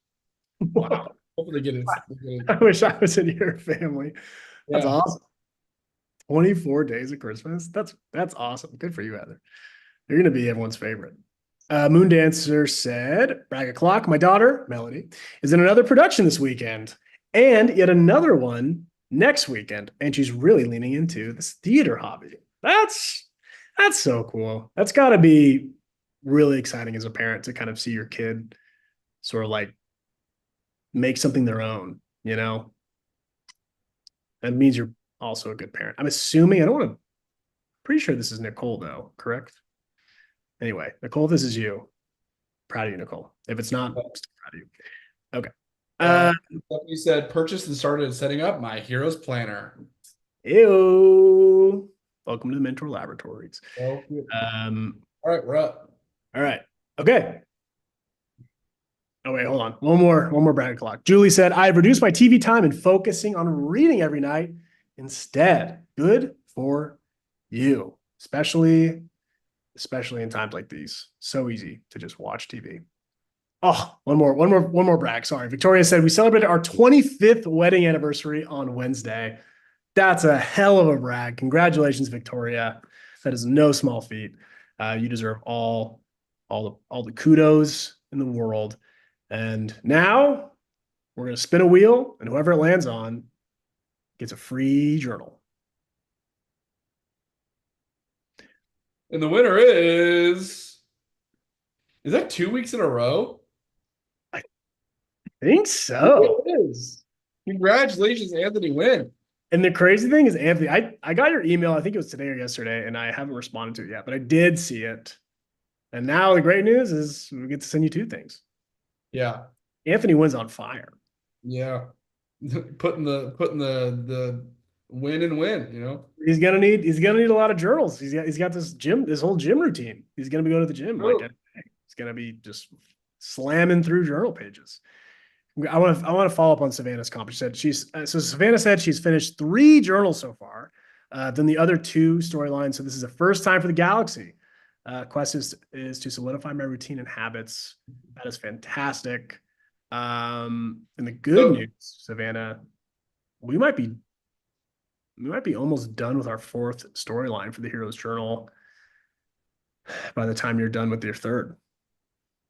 Wow. Hopefully they get it. I wish I was in your family. That's Yeah. awesome. 24 days of Christmas. That's awesome. Good for you, Heather. You're gonna be everyone's favorite. Moon Dancer said, brag o'clock. My daughter, Melody, is in another production this weekend and yet another one next weekend. And she's really leaning into this theater hobby. That's so cool. That's gotta be really exciting as a parent to kind of see your kid sort of like make something their own, you know? That means you're also a good parent. I'm assuming, I don't want to, pretty sure this is Nicole though, correct? Anyway, Nicole, this is you. Proud of you, Nicole. If it's not, I'm still proud of you. Okay. You said purchased and started setting up my heroes planner. Ew. Welcome to the Mentor Laboratories. All right, we're up. All right. Okay. Oh, wait, hold on. One more brand clock. Julie said, I've reduced my TV time and focusing on reading every night instead. Good for you, especially in times like these. So easy to just watch TV. Oh, one more brag. Sorry. Victoria said, we celebrated our 25th wedding anniversary on Wednesday. That's a hell of a brag. Congratulations, Victoria. That is no small feat. You deserve all the kudos in the world. And now we're going to spin a wheel, and whoever it lands on gets a free journal. And the winner is that 2 weeks in a row? I think so. It is. Congratulations, Anthony Wynn. And the crazy thing is, Anthony, I got your email, I think it was today or yesterday, and I haven't responded to it yet, but I did see it. And now the great news is we get to send you two things. Yeah. Anthony Wynn's on fire. Yeah. putting the win and win, you know. He's gonna need a lot of journals. He's got this whole gym routine. He's gonna be going to the gym like that. He's gonna be just slamming through journal pages. I want to follow up on Savannah's comp. She said Savannah said she's finished 3 journals so far. Then the other 2 storylines. So this is the first time for the Galaxy. Quest is to solidify my routine and habits. That is fantastic. And the good news, Savannah, we might be almost done with our 4th storyline for the Heroes Journal by the time you're done with your 3rd,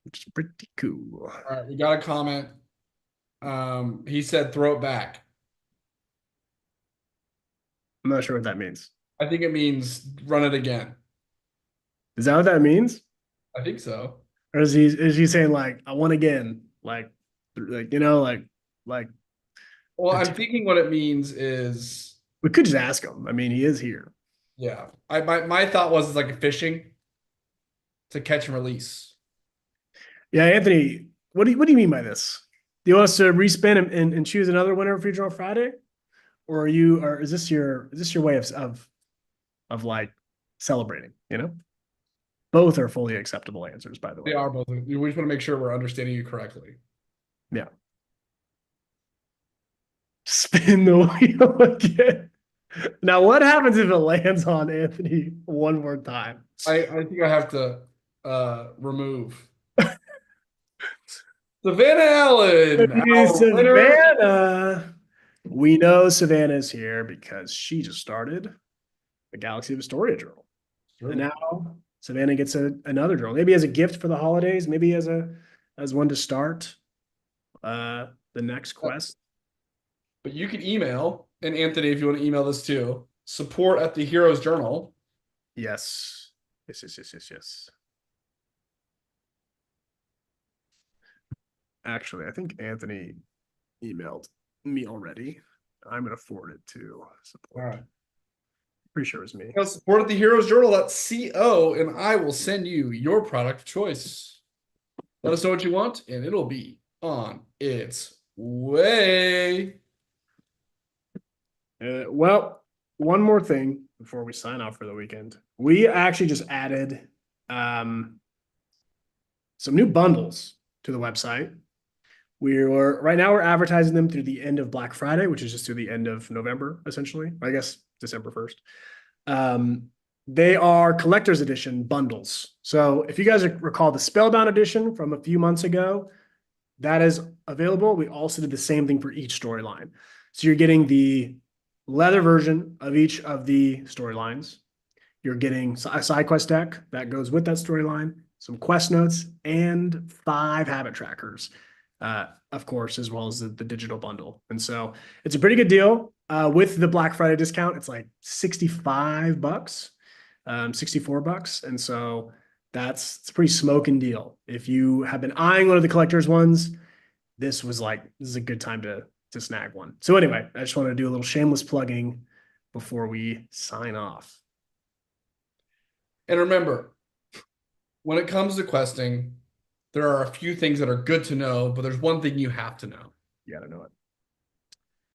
which is pretty cool. All right, we got a comment. He said throw it back. I'm not sure what that means. I think it means run it again. Is that what that means? I think so. Or is he saying like I won again? Like you know, like well, I'm thinking what it means is we could just ask him. I mean, he is here. Yeah. My thought was it's like fishing to catch and release. Yeah, Anthony, what do you mean by this? Do you want us to respin and choose another winner for Journal Friday? Or is this your way of like celebrating, you know? Both are fully acceptable answers, by the way. They are both. We just want to make sure we're understanding you correctly. Yeah. Spin the wheel again. Now, what happens if it lands on Anthony one more time? I think I have to remove Savannah Allen, Hey, our winner. Savannah. We know Savannah is here because she just started the Galaxy of Astoria journal. And True. now Savannah gets another journal. Maybe as a gift for the holidays, maybe as one to start the next quest. But you can email, and Anthony, if you want to email this too, support at the Heroes Journal. Yes. Yes. Actually, I think Anthony emailed me already. I'm going to forward it to support. All right. Pretty sure it was me. Support at the Heroes Journal.co, and I will send you your product of choice. Let us know what you want, and it'll be on its way. Well, one more thing before we sign off for the weekend. We actually just added some new bundles to the website. Right now we're advertising them through the end of Black Friday, which is just through the end of November, essentially. I guess December 1st. They are collector's edition bundles. So if you guys recall the Spellbound edition from a few months ago, that is available. We also did the same thing for each storyline. So you're getting the leather version of each of the storylines. You're getting a side quest deck that goes with that storyline, some quest notes, and 5 habit trackers, of course, as well as the digital bundle. And so it's a pretty good deal. With the Black Friday discount, it's like $65, $64. And so it's a pretty smoking deal. If you have been eyeing one of the collector's ones, this is a good time to snag one. So anyway, I just want to do a little shameless plugging before we sign off. And remember, when it comes to questing, there are a few things that are good to know, but there's one thing you have to know. You gotta know it.